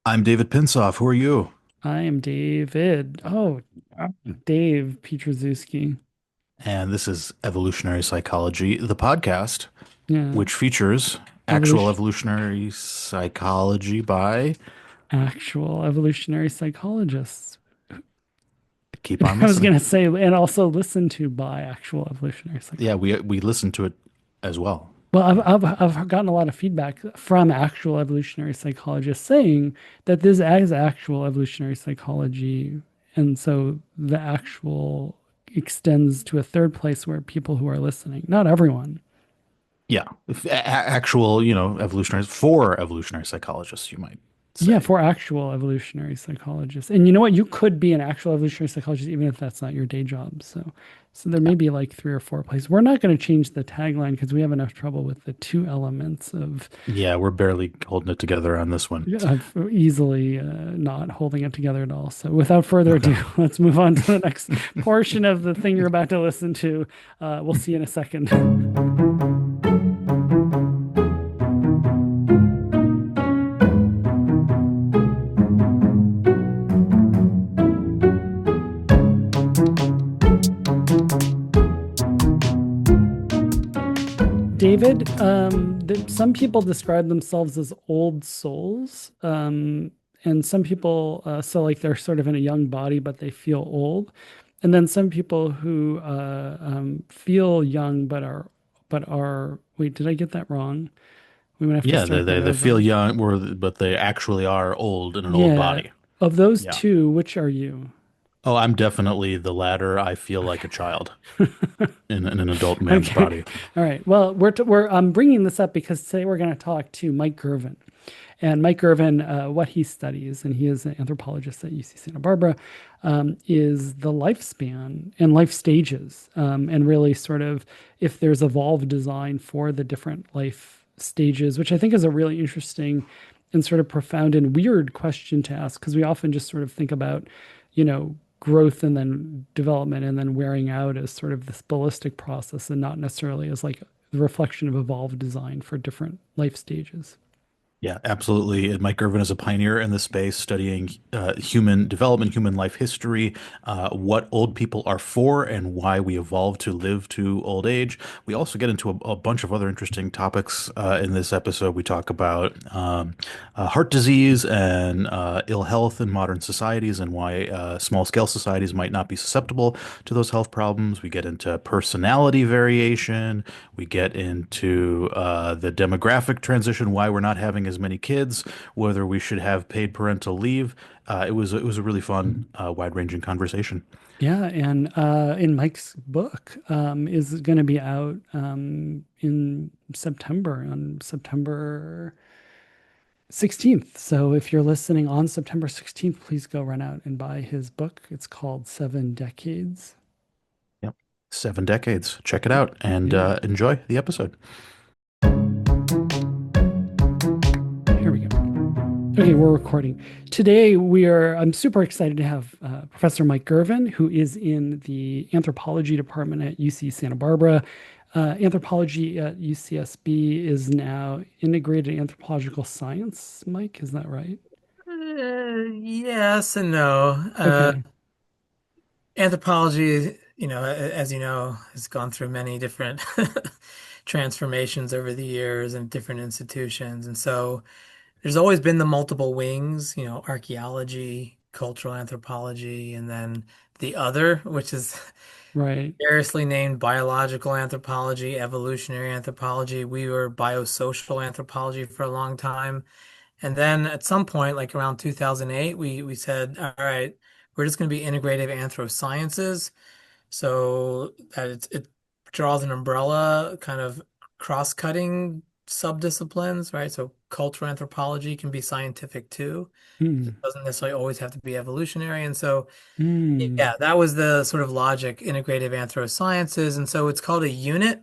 I'm David Pinsoff. Who are you? I am David. Dave Pietrzewski. And this is Evolutionary Psychology, the podcast, Yeah, which features actual evolution, evolutionary psychology by. actual evolutionary psychologists. Keep on I was listening. gonna say, and also listened to by actual evolutionary Yeah, psychologists. we listen to it as well. Well, I've gotten a lot of feedback from actual evolutionary psychologists saying that this is actual evolutionary psychology, and so the actual extends to a third place where people who are listening, not everyone. Yeah, actual, evolutionary for evolutionary psychologists, you might Yeah, say. for actual evolutionary psychologists. And you know what? You could be an actual evolutionary psychologist even if that's not your day job. So there Yeah, may be like three or four places. We're not going to change the tagline because we have enough trouble with the two elements yeah, we're barely holding it together on this one. of easily not holding it together at all. So without further Okay. ado, let's move on to the next portion of the thing you're about to listen to. We'll see you in a second. David, some people describe themselves as old souls, and some people, so like they're sort of in a young body, but they feel old. And then some people who feel young wait, did I get that wrong? We might have to Yeah, they, start that they they feel over. young, but they actually are old in an old Yeah. body. Of those Yeah. two, which are you? Oh, I'm definitely the latter. I feel like a child in an adult man's Okay. body. All right. Well, I'm bringing this up because today we're going to talk to Mike Gurven. And Mike Gurven, what he studies, and he is an anthropologist at UC Santa Barbara, is the lifespan and life stages, and really sort of if there's evolved design for the different life stages, which I think is a really interesting and sort of profound and weird question to ask because we often just sort of think about, growth and then development and then wearing out as sort of this ballistic process and not necessarily as like the reflection of evolved design for different life stages. Yeah, absolutely. And Mike Gurven is a pioneer in this space, studying human development, human life history, what old people are for, and why we evolve to live to old age. We also get into a bunch of other interesting topics in this episode. We talk about heart disease and ill health in modern societies, and why small-scale societies might not be susceptible to those health problems. We get into personality variation. We get into the demographic transition, why we're not having as many kids, whether we should have paid parental leave. It was a really fun, wide-ranging conversation. Yeah, and in Mike's book is going to be out in September, on September 16th. So if you're listening on September 16th, please go run out and buy his book. It's called Seven Decades. Yep, 7 decades. Check it out and Yeah, enjoy the episode. here we go. Okay, we're recording. Today I'm super excited to have Professor Mike Gurven, who is in the anthropology department at UC Santa Barbara. Anthropology at UCSB is now integrated anthropological science. Mike, is that right? Yes and no. Okay, Anthropology, as you know, has gone through many different transformations over the years and different institutions. And so there's always been the multiple wings, archaeology, cultural anthropology, and then the other, which is right. variously named biological anthropology, evolutionary anthropology. We were biosocial anthropology for a long time. And then at some point, like around 2008, we said, all right, we're just going to be integrative anthrosciences. So that it draws an umbrella kind of cross-cutting subdisciplines, right? So cultural anthropology can be scientific too. It Hmm. doesn't necessarily always have to be evolutionary. And so, Hmm. yeah, that was the sort of logic, integrative anthrosciences. And so it's called a unit,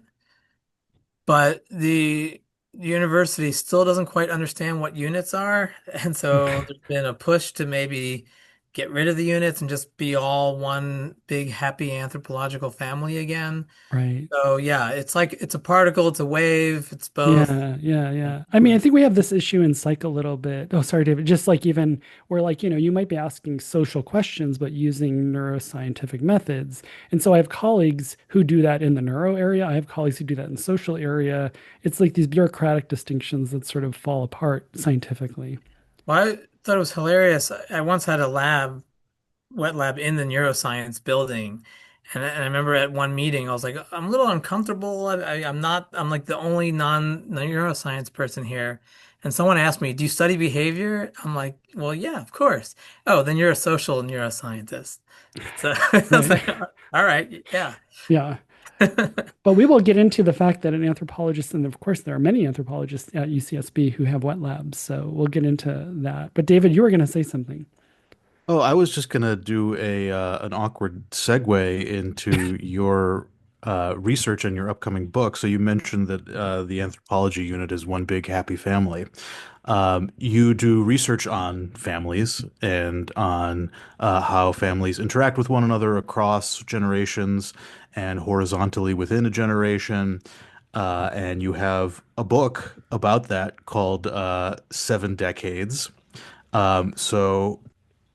but the university still doesn't quite understand what units are. And so Okay. there's been a push to maybe get rid of the units and just be all one big happy anthropological family again. Right. So yeah, it's like it's a particle, it's a wave, it's both. Yeah, yeah, yeah. I mean, I think we have this issue in psych a little bit. Oh, sorry, David. Just like even where like, you might be asking social questions, but using neuroscientific methods. And so I have colleagues who do that in the neuro area. I have colleagues who do that in the social area. It's like these bureaucratic distinctions that sort of fall apart scientifically. Well, I thought it was hilarious. I once had a wet lab in the neuroscience building. And I remember at one meeting, I was like, I'm a little uncomfortable. I'm like the only non-neuroscience person here. And someone asked me, do you study behavior? I'm like, well, yeah, of course. Oh, then you're a social neuroscientist. So I was Right. like, all right, yeah. Yeah. But we will get into the fact that an anthropologist, and of course, there are many anthropologists at UCSB who have wet labs. So we'll get into that. But David, you were going to say something. Oh, I was just gonna do a an awkward segue into your research and your upcoming book. So you mentioned that the anthropology unit is one big happy family. You do research on families and on how families interact with one another across generations and horizontally within a generation. And you have a book about that called Seven Decades. So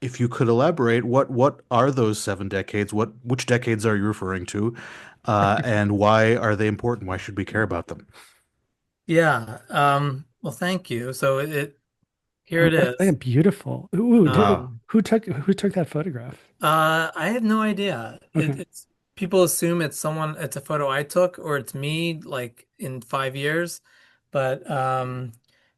if you could elaborate, what are those seven decades? Which decades are you referring to? And why are they important? Why should we care about them? Yeah. Well, thank you. So here Oh, it they're is. beautiful. Ooh, Wow. who took that photograph? I have no idea. Okay. It's people assume it's a photo I took or it's me like in 5 years, but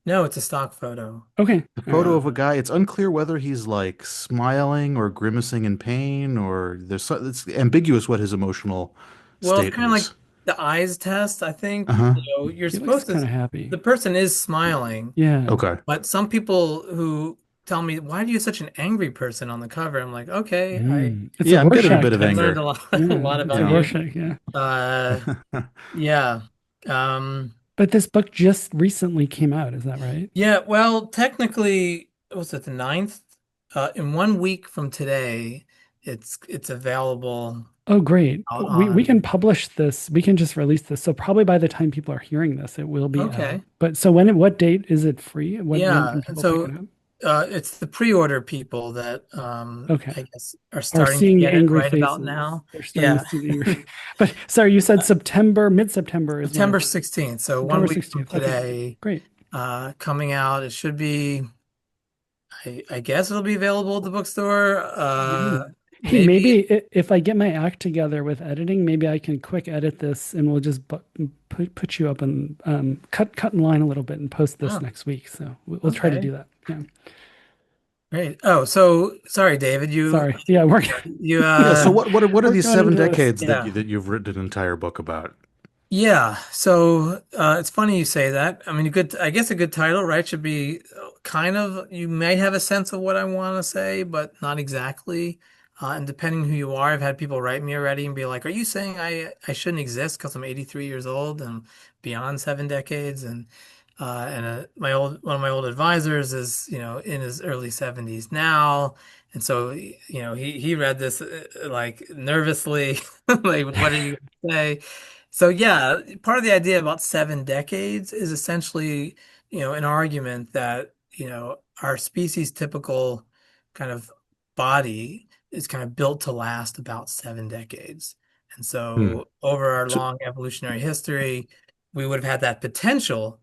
no, it's a stock photo. Okay. The All right. photo of a guy, it's unclear whether he's like smiling or grimacing in pain, or it's ambiguous what his emotional Well, it's state kind of like is. the eyes test, I think. Uh-huh. You're He looks supposed to, kind of happy. the person is smiling, Yeah. Okay. but some people who tell me, why do you have such an angry person on the cover? I'm like, okay, It's a Yeah, I'm getting a Rorschach bit of I learned test. a anger. lot, a Yeah, lot it's a about Yeah. you. Rorschach. Yeah. Uh, yeah. Um, But this book just recently came out. Is that right? Yeah, well, technically, was it the 9th? In 1 week from today, it's available Oh, great. out We can on. publish this. We can just release this. So probably by the time people are hearing this, it will be out. Okay. But so what date is it free? When Yeah, can and people pick it so up? it's the pre-order people that Okay. I guess are Are starting to seeing the get it angry right about faces. now. They're starting Yeah. to see the angry. But sorry, you said September, mid-September is when September it's 16th, so one September week from 16th. Okay, today, great. coming out. It should be, I guess it'll be available at the bookstore. Yeah. Hey, Maybe. maybe if I get my act together with editing, maybe I can quick edit this and we'll just put you up and cut in line a little bit and post this Oh, next week. So we'll try to okay. do that. Yeah. Great. Oh, so sorry, David. Sorry. Yeah, we're You, Yeah, so what are we're these going seven into this. decades yeah. that you've written an entire book about? Yeah. So, it's funny you say that. I mean, I guess a good title, right, should be kind of, you may have a sense of what I want to say, but not exactly. And depending who you are, I've had people write me already and be like, are you saying I shouldn't exist because I'm 83 years old and beyond 7 decades? And one of my old advisors is, in his early 70s now. And so, he read this like nervously, like, what are you gonna say? So yeah, part of the idea about 7 decades is essentially, an argument that, our species typical kind of body is kind of built to last about 7 decades. And Hmm. so over our So, long evolutionary history, we would have had that potential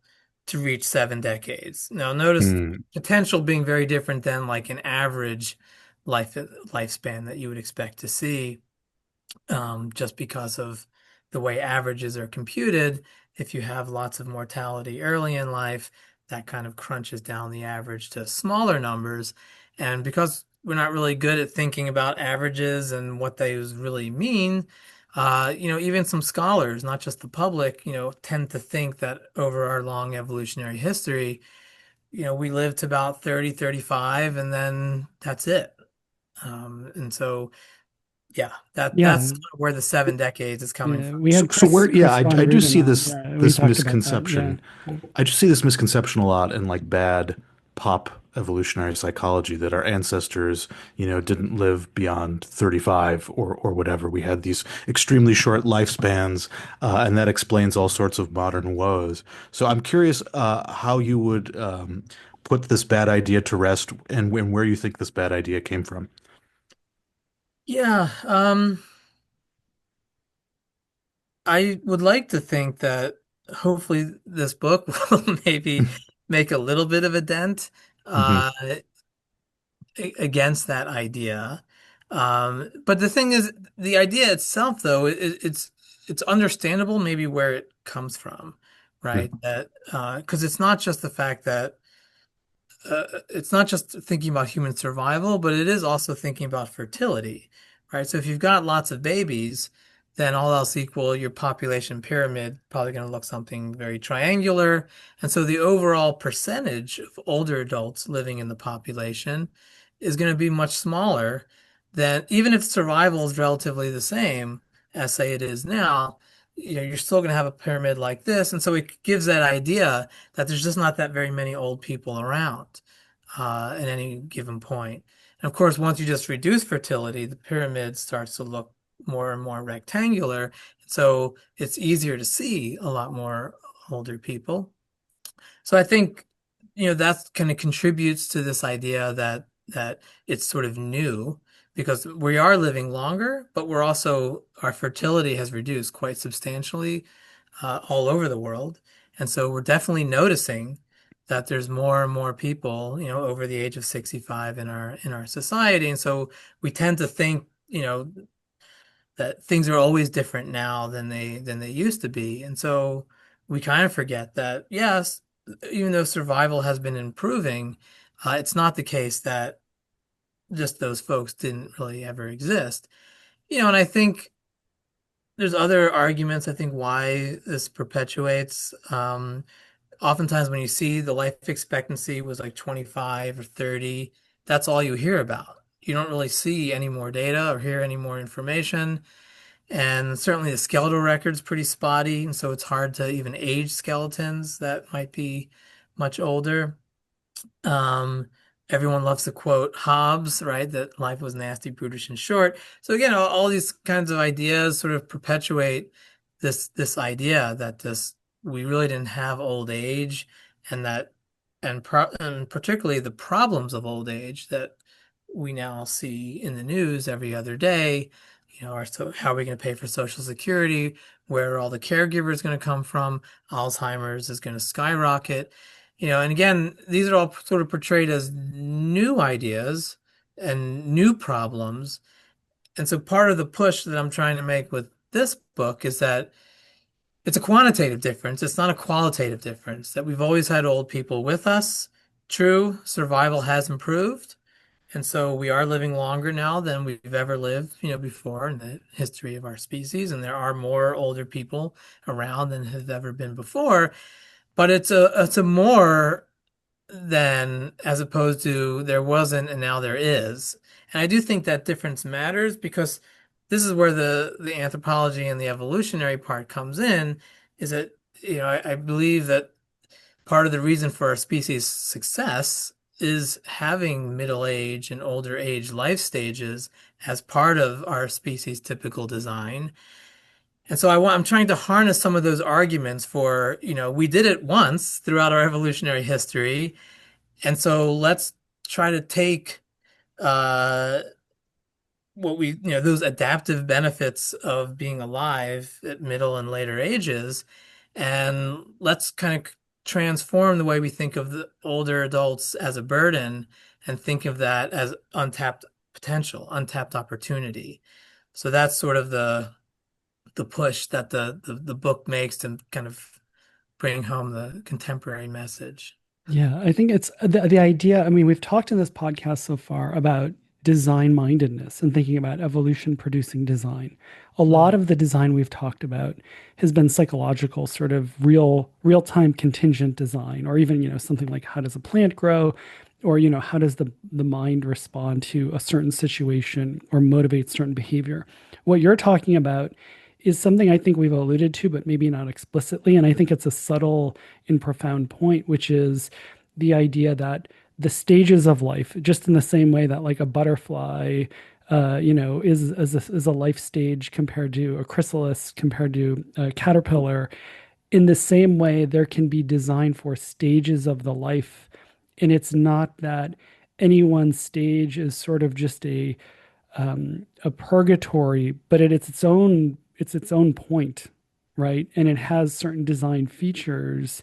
to reach 7 decades. Now, notice hmm. potential being very different than like an average lifespan that you would expect to see, just because of the way averages are computed. If you have lots of mortality early in life, that kind of crunches down the average to smaller numbers. And because we're not really good at thinking about averages and what those really mean, even some scholars, not just the public, tend to think that over our long evolutionary history, we lived to about 30, 35, and then that's it. And so yeah, that's Yeah. kind of where the 7 decades is coming Yeah. from. We So, had so where, yeah, Chris von I do Ruden see on. this Yeah, we this talked about that. Yeah. misconception. I just see this misconception a lot in like bad pop evolutionary psychology that our ancestors, didn't live beyond 35 or whatever. We had these extremely short lifespans, and that explains all sorts of modern woes. So I'm curious how you would put this bad idea to rest and where you think this bad idea came from. Yeah, I would like to think that hopefully this book will maybe make a little bit of a dent Hmm. uh, against that idea. But the thing is, the idea itself, though, it's understandable maybe where it comes from, right? That because it's not just thinking about human survival, but it is also thinking about fertility, right? So if you've got lots of babies, then all else equal, your population pyramid probably going to look something very triangular. And so the overall percentage of older adults living in the population is going to be much smaller than even if survival is relatively the same as say it is now, you're still going to have a pyramid like this. And so it gives that idea that there's just not that very many old people around at any given point. And of course, once you just reduce fertility, the pyramid starts to look more and more rectangular. So it's easier to see a lot more older people. So I think, that kind of contributes to this idea that it's sort of new because we are living longer, but our fertility has reduced quite substantially all over the world. And so we're definitely noticing that there's more and more people, over the age of 65 in our society. And so we tend to think, that things are always different now than they used to be. And so we kind of forget that, yes, even though survival has been improving, it's not the case that just those folks didn't really ever exist. And I think there's other arguments, I think, why this perpetuates. Oftentimes when you see the life expectancy was like 25 or 30, that's all you hear about. You don't really see any more data or hear any more information. And certainly the skeletal record's pretty spotty, and so it's hard to even age skeletons that might be much older. Um, Everyone loves to quote Hobbes, right? That life was nasty, brutish, and short. So again, all these kinds of ideas sort of perpetuate this idea that this we really didn't have old age, and and particularly the problems of old age that we now see in the news every other day. So how are we going to pay for Social Security? Where are all the caregivers going to come from? Alzheimer's is going to skyrocket. And again, these are all sort of portrayed as new ideas and new problems. And so part of the push that I'm trying to make with this book is that it's a quantitative difference. It's not a qualitative difference, that we've always had old people with us. True, survival has improved. And so we are living longer now than we've ever lived, before in the history of our species. And there are more older people around than have ever been before. But it's a more than as opposed to there wasn't and now there is. And I do think that difference matters because this is where the anthropology and the evolutionary part comes in, is that, I believe that part of the reason for our species' success is having middle age and older age life stages as part of our species' typical design. And so I'm trying to harness some of those arguments for, we did it once throughout our evolutionary history. And so let's try to take uh, those adaptive benefits of being alive at middle and later ages, and let's kind of transform the way we think of the older adults as a burden and think of that as untapped potential, untapped opportunity. So that's sort of the push that the book makes to kind of bring home the contemporary message. Yeah, I think it's the idea. I mean, we've talked in this podcast so far about design mindedness and thinking about evolution producing design. A lot Mm. of the design we've talked about has been psychological, sort of real time contingent design, or even, something like how does a plant grow, or, how does the mind respond to a certain situation or motivate certain behavior. What you're talking about is something I think we've alluded to, but maybe not explicitly. And I think it's a subtle and profound point, which is the idea that the stages of life, just in the same way that like a butterfly, is a life stage compared to a chrysalis, compared to a caterpillar. In the same way, there can be design for stages of the life, and it's not that any one stage is sort of just a purgatory, but it's its own point, right? And it has certain design features.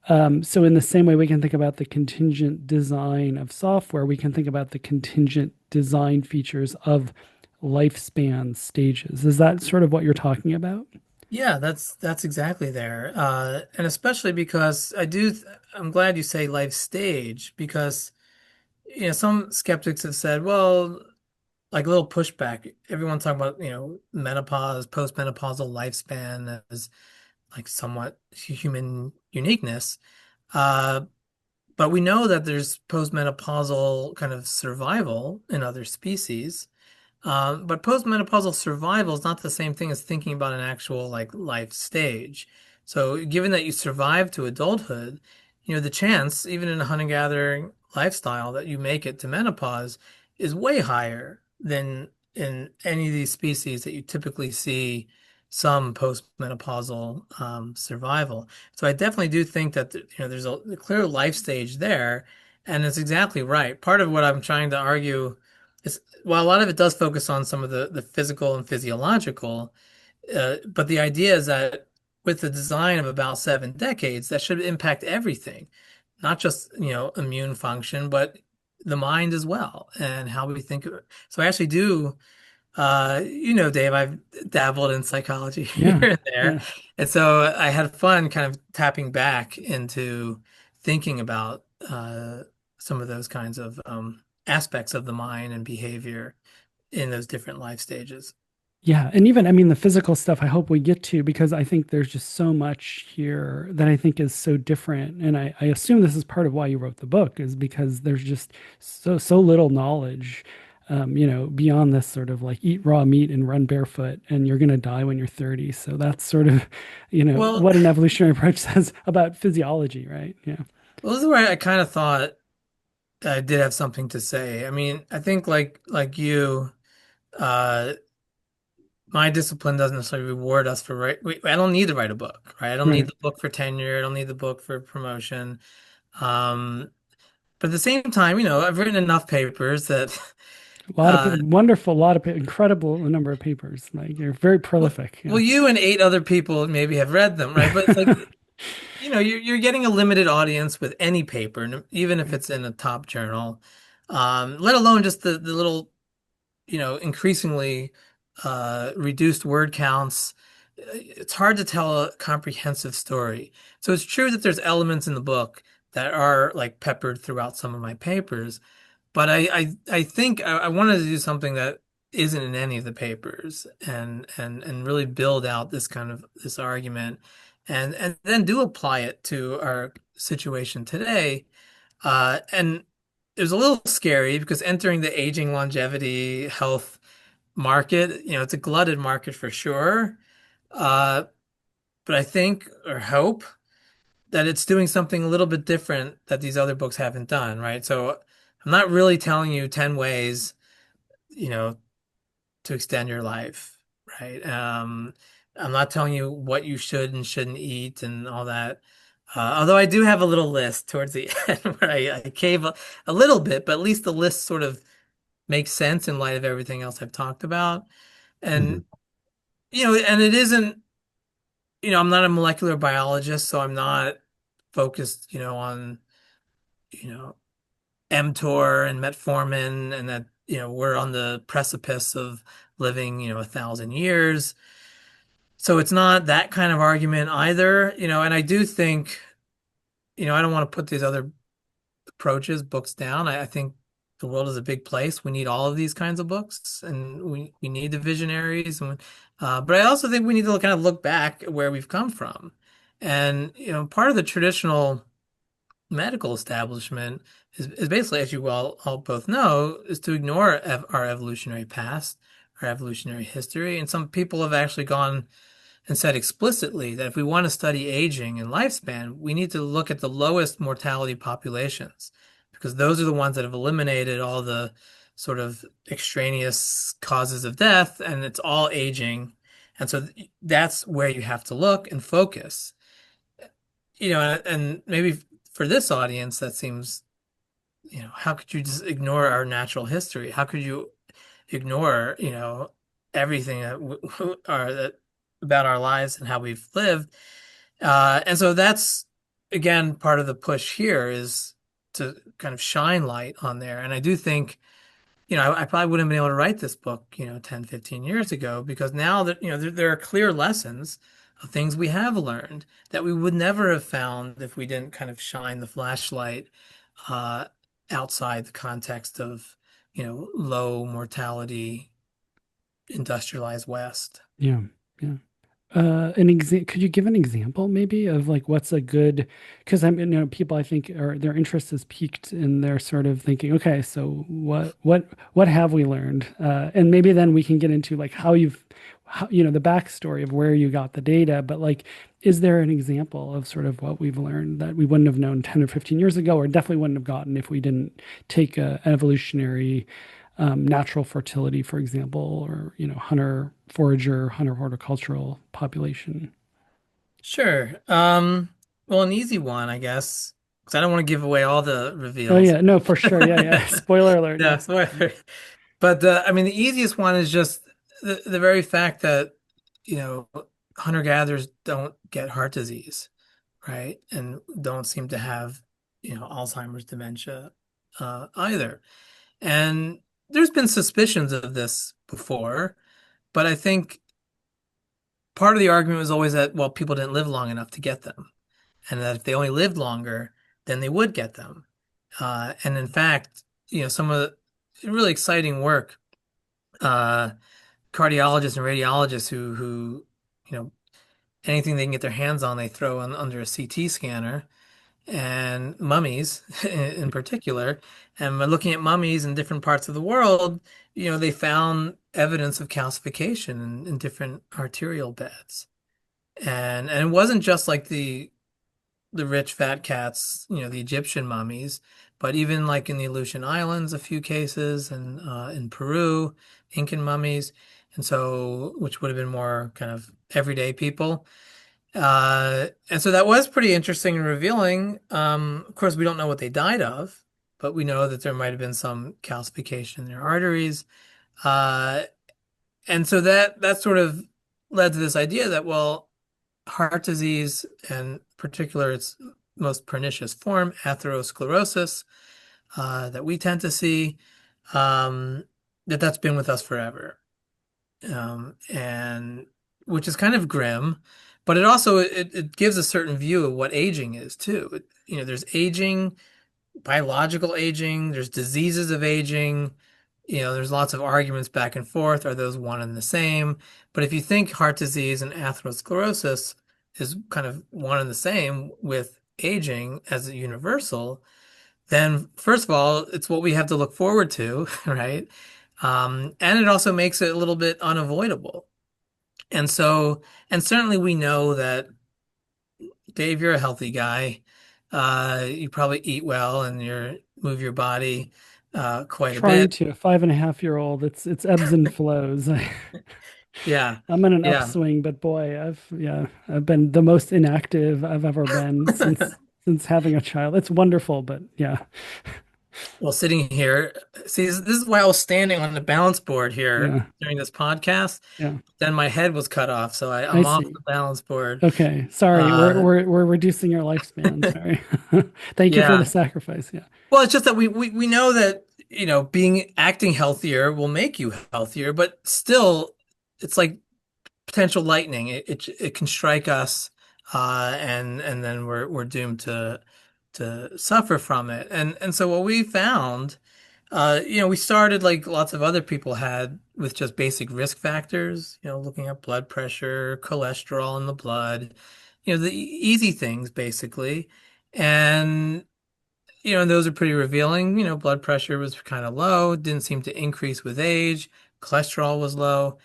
So in the same way we can think about the contingent design of software, we can think about the contingent design features of lifespan stages. Is that sort of what you're talking about? Yeah, that's exactly there. And especially because I'm glad you say life stage because some skeptics have said, well, like a little pushback. Everyone's talking about, menopause, postmenopausal lifespan as like somewhat human uniqueness. Uh, but we know that there's postmenopausal kind of survival in other species. But postmenopausal survival is not the same thing as thinking about an actual like life stage. So given that you survive to adulthood, the chance, even in a hunting-gathering lifestyle, that you make it to menopause is way higher than in any of these species that you typically see some postmenopausal survival. So I definitely do think that there's a clear life stage there, and it's exactly right. Part of what I'm trying to argue is well, a lot of it does focus on some of the physical and physiological, but the idea is that with the design of about 7 decades, that should impact everything, not just, immune function, but the mind as well and how we think of it. So I actually do, Dave, I've dabbled in psychology here Yeah, and there. yeah. And so I had fun kind of tapping back into thinking about some of those kinds of aspects of the mind and behavior in those different life stages. Yeah, and even I mean the physical stuff I hope we get to because I think there's just so much here that I think is so different. And I assume this is part of why you wrote the book is because there's just so little knowledge, beyond this sort of like eat raw meat and run barefoot and you're gonna die when you're 30. So that's sort of, Well, what an evolutionary approach says about physiology, right? Yeah. well, this is where I kind of thought I did have something to say. I mean, I think like you, uh, my discipline doesn't necessarily reward us for I don't need to write a book, right? I don't need Right. the book for tenure. I don't need the book for promotion. Um, but at the same time, I've written enough papers that, A lot of uh, wonderful, lot of incredible number of papers. Like you're very well, prolific. well, Yeah. you and 8 other people maybe have read them, right? But it's like, you're getting a limited audience with any paper, even if Right. it's in a top journal, let alone just the little, increasingly reduced word counts. It's hard to tell a comprehensive story. So it's true that there's elements in the book that are like peppered throughout some of my papers, but I think I wanted to do something that isn't in any of the papers and really build out this argument and then do apply it to our situation today. And it was a little scary because entering the aging longevity health market, it's a glutted market for sure. Uh, but I think or hope that it's doing something a little bit different that these other books haven't done, right? So I'm not really telling you 10 ways, you know, to extend your life, right? I'm not telling you what you should and shouldn't eat and all that. Although I do have a little list towards the end where I cave a little bit, but at least the list sort of makes sense in light of everything else I've talked about. Hmm. And, and it isn't, I'm not a molecular biologist, so I'm not focused, on, you know, mTOR and metformin and that, we're on the precipice of living, 1,000 years. So it's not that kind of argument either, and I do think, I don't want to put these other approaches, books down. I think the world is a big place. We need all of these kinds of books and we need the visionaries. But I also think we need to kind of look back at where we've come from. And, part of the traditional medical establishment is basically, as you well all both know, is to ignore our evolutionary past, our evolutionary history. And some people have actually gone and said explicitly that if we want to study aging and lifespan, we need to look at the lowest mortality populations because those are the ones that have eliminated all the sort of extraneous causes of death, and it's all aging. And so that's where you have to look and focus. And maybe for this audience, that seems, how could you just ignore our natural history? How could you ignore, everything that about our lives and how we've lived? And so that's again part of the push here is to kind of shine light on there. And I do think, I probably wouldn't have been able to write this book, 10, 15 years ago, because now that, there are clear lessons of things we have learned that we would never have found if we didn't kind of shine the flashlight uh, outside the context of, low mortality, industrialized West. Yeah. Yeah. Could you give an example maybe of like what's a good, because people I think are their interest is piqued and they're sort of thinking, okay, so what have we learned? And maybe then we can get into like the backstory of where you got the data, but like, is there an example of sort of what we've learned that we wouldn't have known 10 or 15 years ago, or definitely wouldn't have gotten if we didn't take an evolutionary natural fertility, for example, or hunter forager, hunter horticultural population. Sure. Well, an easy one, I guess, because I don't want to give away all the Oh reveals. yeah, no, for sure. Yeah, yeah. Spoiler alert. Yeah, Yeah, spoiler. But I mean, the easiest one is just the very fact that, you know, hunter-gatherers don't get heart disease, right? And don't seem to have, Alzheimer's dementia either. And there's been suspicions of this before, but I think part of the argument was always that, well, people didn't live long enough to get them, and that if they only lived longer, then they would get them. And in fact, some of the really exciting work, uh, cardiologists and radiologists who, you know, anything they can get their hands on, they throw under a CT scanner, and mummies in particular. And by looking at mummies in different parts of the world, they found evidence of calcification in different arterial beds. And it wasn't just like the rich fat cats, the Egyptian mummies, but even like in the Aleutian Islands, a few cases, and in Peru, Incan mummies, and so which would have been more kind of everyday people. And so that was pretty interesting and revealing. Of course, we don't know what they died of, but we know that there might have been some calcification in their arteries. Uh, and so that sort of led to this idea that, well, heart disease, and particular its most pernicious form, atherosclerosis, that we tend to see, um, that's been with us forever, and which is kind of grim, but it gives a certain view of what aging is too. There's aging, biological aging, there's diseases of aging. There's lots of arguments back and forth. Are those one and the same? But if you think heart disease and atherosclerosis is kind of one and the same with aging as a universal, then first of all, it's what we have to look forward to, right? And it also makes it a little bit unavoidable. And certainly we know that, Dave, you're a healthy guy. You probably eat well and move your body quite a trying bit. to 5.5-year-old. It's ebbs and flows. Yeah. I'm in an Yeah. upswing, but boy, I've been the most inactive I've ever been since having a child. It's wonderful, but yeah, Well, sitting here, see, this is why I was standing on the balance board here yeah, during this podcast. yeah. Then my head was cut off, so I I'm off see. the balance board. Okay, sorry, we're Uh, we're we're reducing your lifespan. Sorry. Thank you for the yeah. sacrifice. Yeah, Well, it's just that we know that, being acting healthier will make you healthier, but still, it's like potential lightning. It can strike us, and then we're doomed to suffer from it. And so what we found, we started like lots of other people had with just basic risk factors, looking at blood pressure, cholesterol in the blood, the easy things basically. And and those are pretty revealing. Blood pressure was kind of low, didn't seem to increase with age. Cholesterol was low.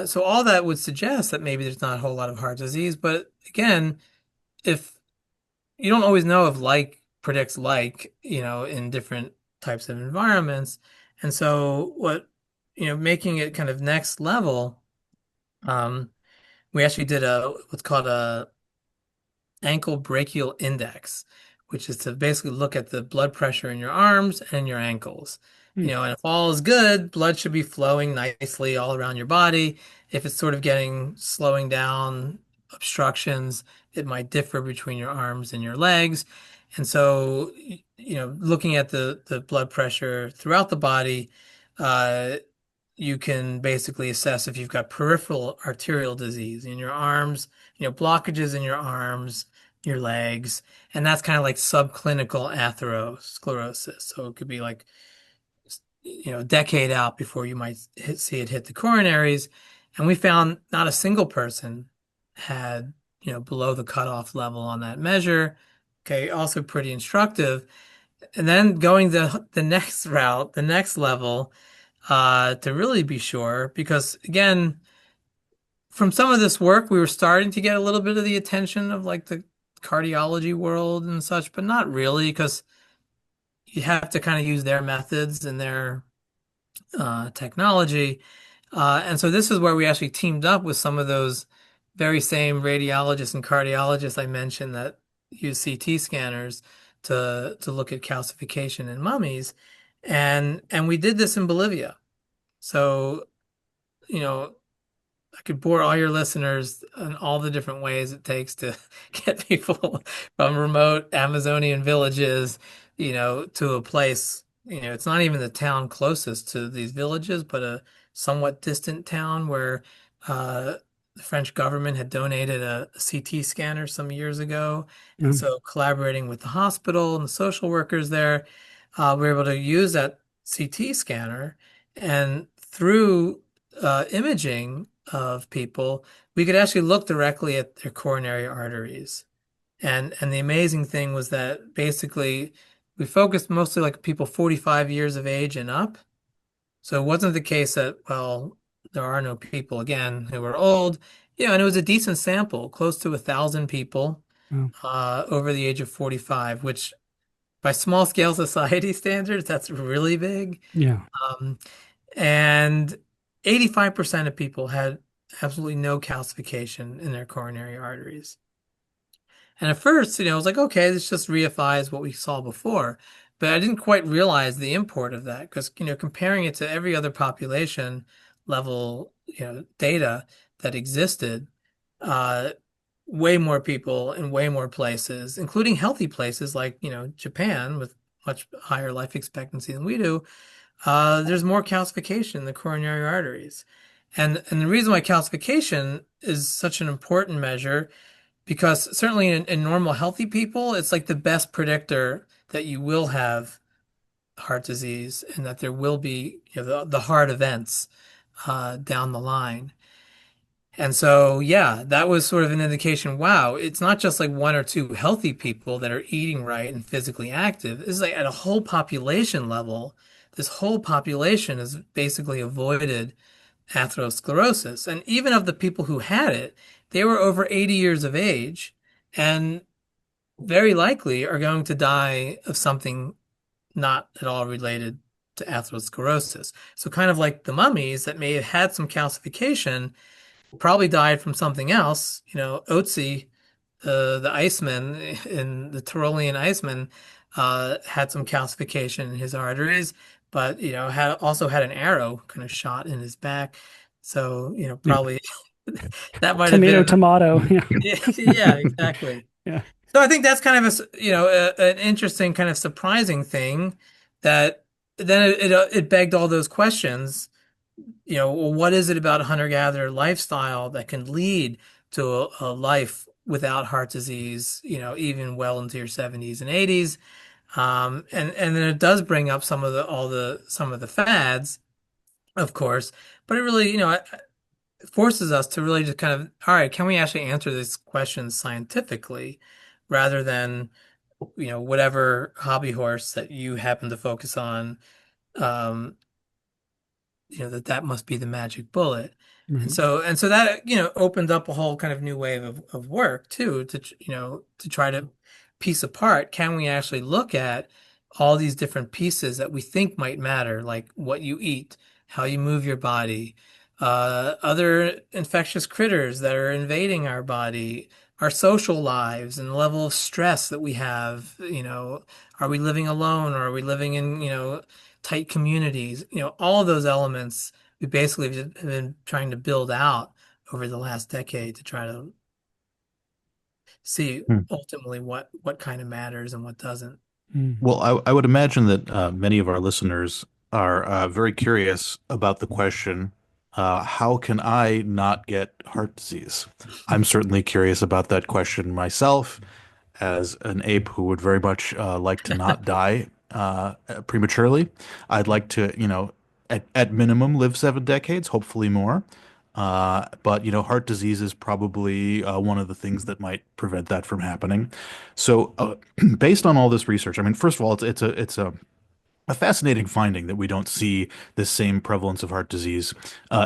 So all that would suggest that maybe there's not a whole lot of heart disease. But again, if you don't always know if like predicts like, in different types of environments. And so making it kind of next level, um, we actually did what's called a ankle brachial index, which is to basically look at the blood pressure in your arms and your ankles. Hmm. And if all is good, blood should be flowing nicely all around your body. If it's sort of slowing down, obstructions, it might differ between your arms and your legs. And so, looking at the blood pressure throughout the body, uh, you can basically assess if you've got peripheral arterial disease in your arms, blockages in your arms, your legs, and that's kind of like subclinical atherosclerosis. So it could be like, a decade out before you might see it hit the coronaries. And we found not a single person had, below the cutoff level on that measure. Okay, also pretty instructive. And then going the next route, the next level, to really be sure, because again, from some of this work, we were starting to get a little bit of the attention of like the cardiology world and such, but not really, because you have to kind of use their methods and their technology. And so this is where we actually teamed up with some of those very same radiologists and cardiologists I mentioned that use CT scanners to look at calcification in mummies. And we did this in Bolivia. So, you know, I could bore all your listeners on all the different ways it takes to get people from remote Amazonian villages, to a place, it's not even the town closest to these villages, but a somewhat distant town where uh, the French government had donated a CT scanner some years ago. And Um, so collaborating with the hospital and the social workers there, we were able to use that CT scanner and through imaging of people, we could actually look directly at their coronary arteries. And the amazing thing was that basically we focused mostly like people 45 years of age and up. So it wasn't the case that, well, there are no people again who are old. And it was a decent sample, close to 1,000 people oh, over the age of 45, which by small scale society standards, that's really big. yeah. Um, and 85% of people had absolutely no calcification in their coronary arteries. And at first, I was like, okay, this just reifies what we saw before. But I didn't quite realize the import of that because, comparing it to every other population level, data that existed, uh, way more people in way more places, including healthy places like, Japan with much higher life expectancy than we do, there's more calcification in the coronary arteries. And the reason why calcification is such an important measure, because certainly in normal healthy people, it's like the best predictor that you will have heart disease and that there will be, the heart events down the line. And so, yeah, that was sort of an indication. Wow, it's not just like one or two healthy people that are eating right and physically active. This is like at a whole population level. This whole population has basically avoided atherosclerosis. And even of the people who had it, they were over 80 years of age and very likely are going to die of something not at all related to atherosclerosis. So, kind of like the mummies that may have had some calcification probably died from something else. Otzi, the Iceman in the Tyrolean Iceman, had some calcification in his arteries, but had also had an arrow kind of shot in his back. So, Yeah. probably that might have Tomato, been. tomato. Yeah. Yeah, exactly. Yeah. So I think that's kind of an interesting kind of surprising thing that then it begged all those questions. Well, what is it about a hunter-gatherer lifestyle that can lead to a life without heart disease, even well into your 70s and 80s? And then it does bring up some of the fads, of course, but it really, it forces us to really just kind of, all right, can we actually answer these questions scientifically rather than, whatever hobby horse that you happen to focus on, um, that must be the magic bullet. And Right. so that, opened up a whole kind of new wave of work too, to try to piece apart, can we actually look at all these different pieces that we think might matter, like what you eat, how you move your body, other infectious critters that are invading our body, our social lives and the level of stress that we have, are we living alone or are we living in, tight communities? All of those elements we basically have been trying to build out over the last decade to try to see Hmm. ultimately what kind of matters and what doesn't. Mhm. Well, I would imagine that many of our listeners are very curious about the question, how can I not get heart disease? I'm certainly curious about that question myself, as an ape who would very much like to not die prematurely. I'd like to, at minimum, live 7 decades, hopefully more. But heart disease is probably one of the things that might prevent that from happening. So, based on all this research, I mean, first of all, it's a fascinating finding that we don't see this same prevalence of heart disease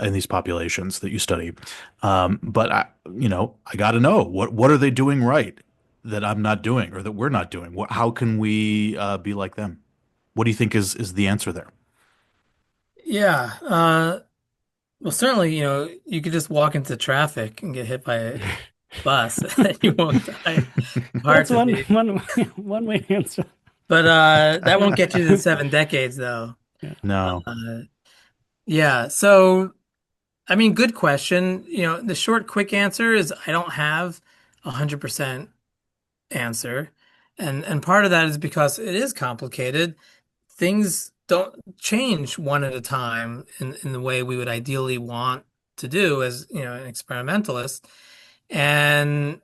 in these populations that you study. But I got to know what are they doing right that I'm not doing or that we're not doing? How can we be like them? What do you think is the answer there? Yeah. Well, certainly, you could just walk into traffic and get hit by a bus and you won't die of heart That's disease. one way to answer. But that won't get you to the 7 decades, though. Yeah. No. Uh, yeah. So, I mean, good question. The short, quick answer is I don't have 100% answer. And part of that is because it is complicated. Things don't change one at a time in the way we would ideally want to do as, an experimentalist. And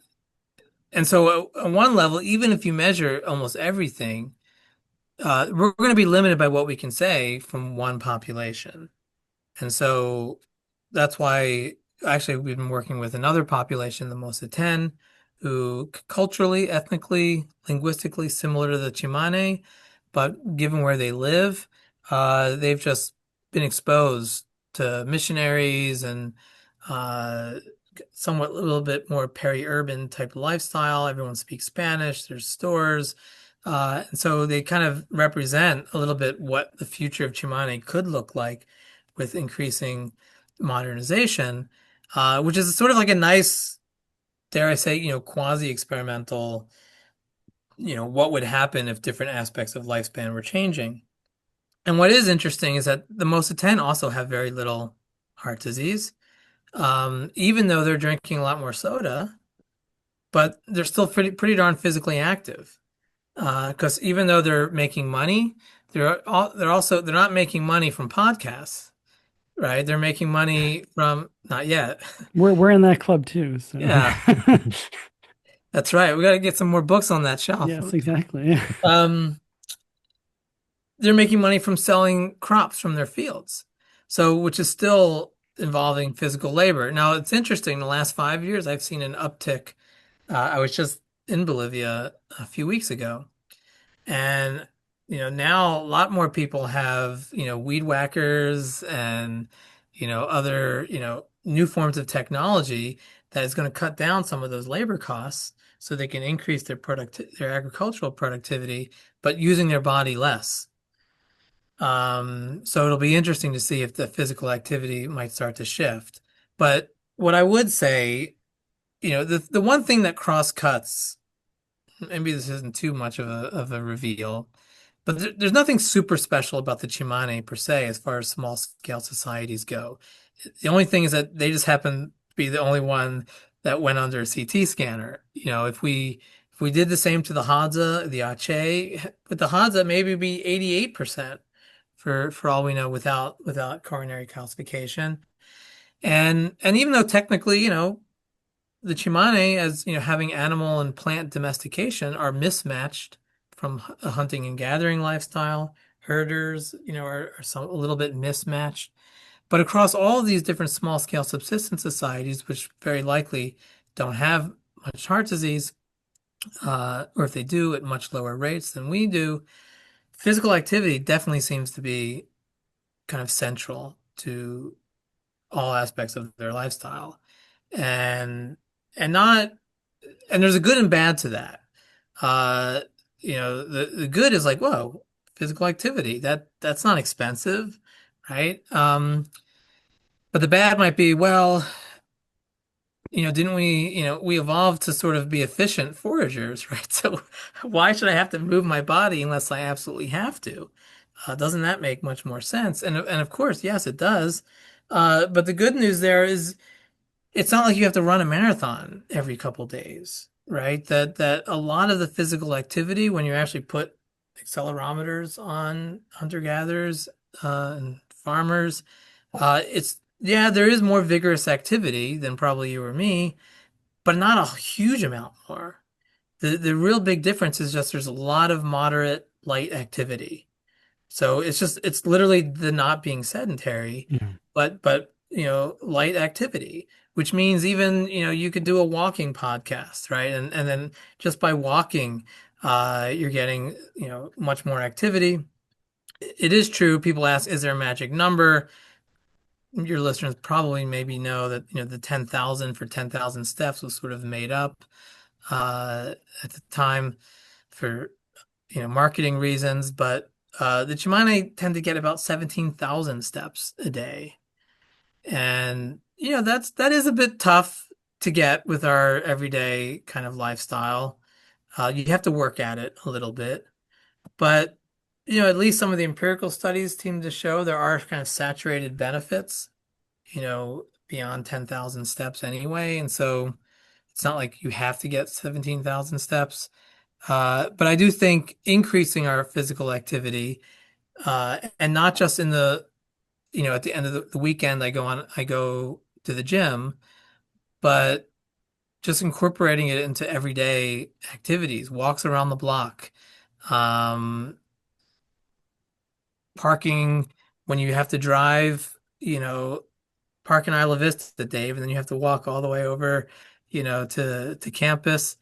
and so on one level, even if you measure almost everything, we're going to be limited by what we can say from one population. And so that's why actually we've been working with another population, the Moseten, who culturally, ethnically, linguistically similar to the Chimane, but given where they live, they've just been exposed to missionaries and uh, somewhat a little bit more peri-urban type of lifestyle. Everyone speaks Spanish, there's stores. And so they kind of represent a little bit what the future of Chimane could look like with increasing modernization, which is sort of like a nice, dare I say, quasi-experimental, what would happen if different aspects of lifespan were changing. And what is interesting is that the Mosatan also have very little heart disease, even though they're drinking a lot more soda, but they're still pretty darn physically active. Because even though they're making money, they're not making money from podcasts, right? They're making money from not yet. We're in that club too, so Yeah, that's right. We got to get some more books on that shelf. yes, exactly. Um, they're making money from selling crops from their fields. So, which is still involving physical labor. Now, it's interesting. The last 5 years, I've seen an uptick. I was just in Bolivia a few weeks ago, and now a lot more people have weed whackers and other new forms of technology that is going to cut down some of those labor costs so they can increase their agricultural productivity, but using their body less. So it'll be interesting to see if the physical activity might start to shift. But what I would say, the one thing that cross cuts, maybe this isn't too much of a reveal, but there's nothing super special about the Chimane per se as far as small scale societies go. The only thing is that they just happen to be the only one that went under a CT scanner. If we did the same to the Hadza, the Aceh, with the Hadza maybe be 88% for all we know without coronary calcification. And even though technically, the Chimane, as having animal and plant domestication, are mismatched from a hunting and gathering lifestyle. Herders, are a little bit mismatched. But across all of these different small scale subsistence societies, which very likely don't have much heart disease, or if they do at much lower rates than we do, physical activity definitely seems to be kind of central to all aspects of their lifestyle. And and not and there's a good and bad to that. Uh, the good is like, whoa, physical activity. That's not expensive, right? But the bad might be, well, didn't we, we evolved to sort of be efficient foragers, right? So why should I have to move my body unless I absolutely have to? Doesn't that make much more sense? And of course, yes, it does. But the good news there is it's not like you have to run a marathon every couple days, right? That a lot of the physical activity, when you actually put accelerometers on hunter-gatherers and farmers, it's yeah, there is more vigorous activity than probably you or me, but not a huge amount more. The real big difference is just there's a lot of moderate light activity. So it's literally the not being sedentary, Yeah. but light activity, which means even you could do a walking podcast, right? And then just by walking, you're getting much more activity. It is true. People ask, is there a magic number? Your listeners probably maybe know that the 10,000 for 10,000 steps was sort of made up uh, at the time for marketing reasons, but the Chimane tend to get about 17,000 steps a day. And that is a bit tough to get with our everyday kind of lifestyle. You have to work at it a little bit. But at least some of the empirical studies seem to show there are kind of saturated benefits, beyond 10,000 steps anyway. And so it's not like you have to get 17,000 steps. But I do think increasing our physical activity, and not just in at the end of the weekend, I go to the gym, but just incorporating it into everyday activities, walks around the block, um, parking when you have to drive, park in Isla Vista, Dave, and then you have to walk all the way over, to campus.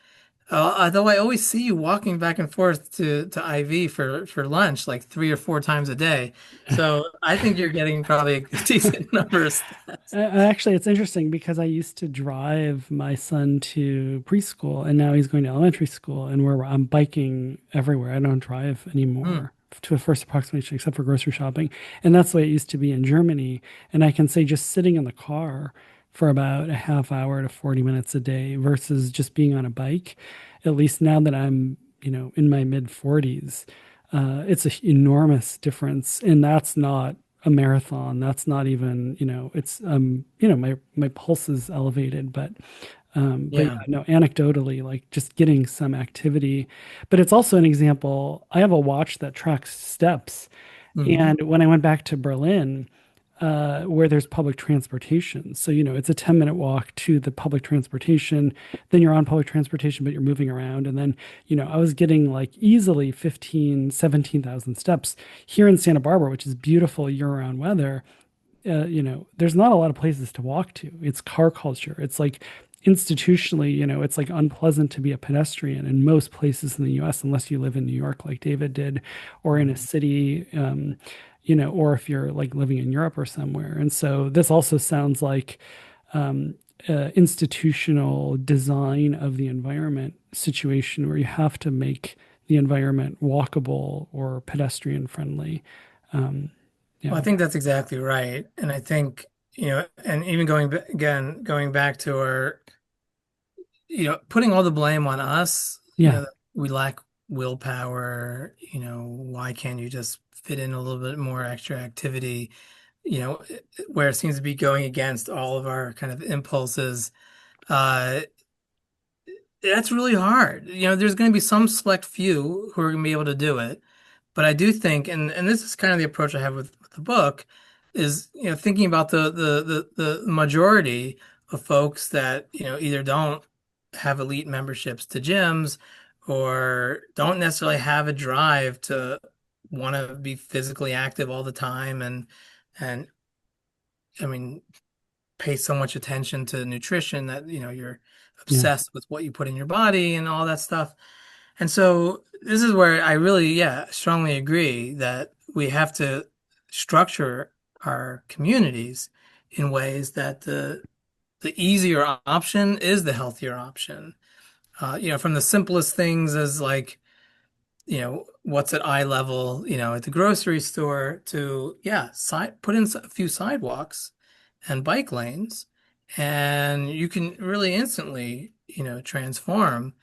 Although I always see you walking back and forth to IV for lunch like 3 or 4 times a day. So I think you're getting probably a decent number of steps. Actually, it's interesting because I used to drive my son to preschool, and now he's going to elementary school, and where I'm biking everywhere. I don't drive Hmm. anymore to a first approximation, except for grocery shopping, and that's the way it used to be in Germany. And I can say just sitting in the car for about a half hour to 40 minutes a day versus just being on a bike. At least now that I'm, in my mid 40s, it's an enormous difference, and that's not a marathon. That's not even, it's my pulse is elevated, but yeah, Yeah. no, anecdotally, like just getting some activity. But it's also an example. I have a watch that tracks steps, Hmm. and when I went back to Berlin, where there's public transportation. So, it's a 10-minute walk to the public transportation. Then you're on public transportation, but you're moving around. And then, I was getting like easily 15, 17,000 steps here in Santa Barbara, which is beautiful year-round weather. There's not a lot of places to walk to. It's car culture. It's like institutionally, it's like unpleasant to be a pedestrian in most places in the US, unless you live in New York, like David did, or in a city, or if you're like living in Europe or somewhere. And so this also sounds like um, institutional design of the environment situation where you have to make the environment walkable or pedestrian friendly. Um, Well, I yeah. think that's exactly right. And I think, and even going back to our, putting all the blame on us, Yeah. we lack willpower, why can't you just fit in a little bit more extra activity, where it seems to be going against all of our kind of impulses. Uh, that's really hard. There's going to be some select few who are going to be able to do it. But I do think, and this is kind of the approach I have with the book, is thinking about the majority of folks that either don't have elite memberships to gyms or don't necessarily have a drive to want to be physically active all the time and I mean pay so much attention to nutrition that you're Yeah. obsessed with what you put in your body and all that stuff. And so this is where I really, yeah, strongly agree that we have to structure our communities in ways that the easier option is the healthier option. From the simplest things as like, what's at eye level, at the grocery store to, yeah, put in a few sidewalks and bike lanes, and you can really instantly, transform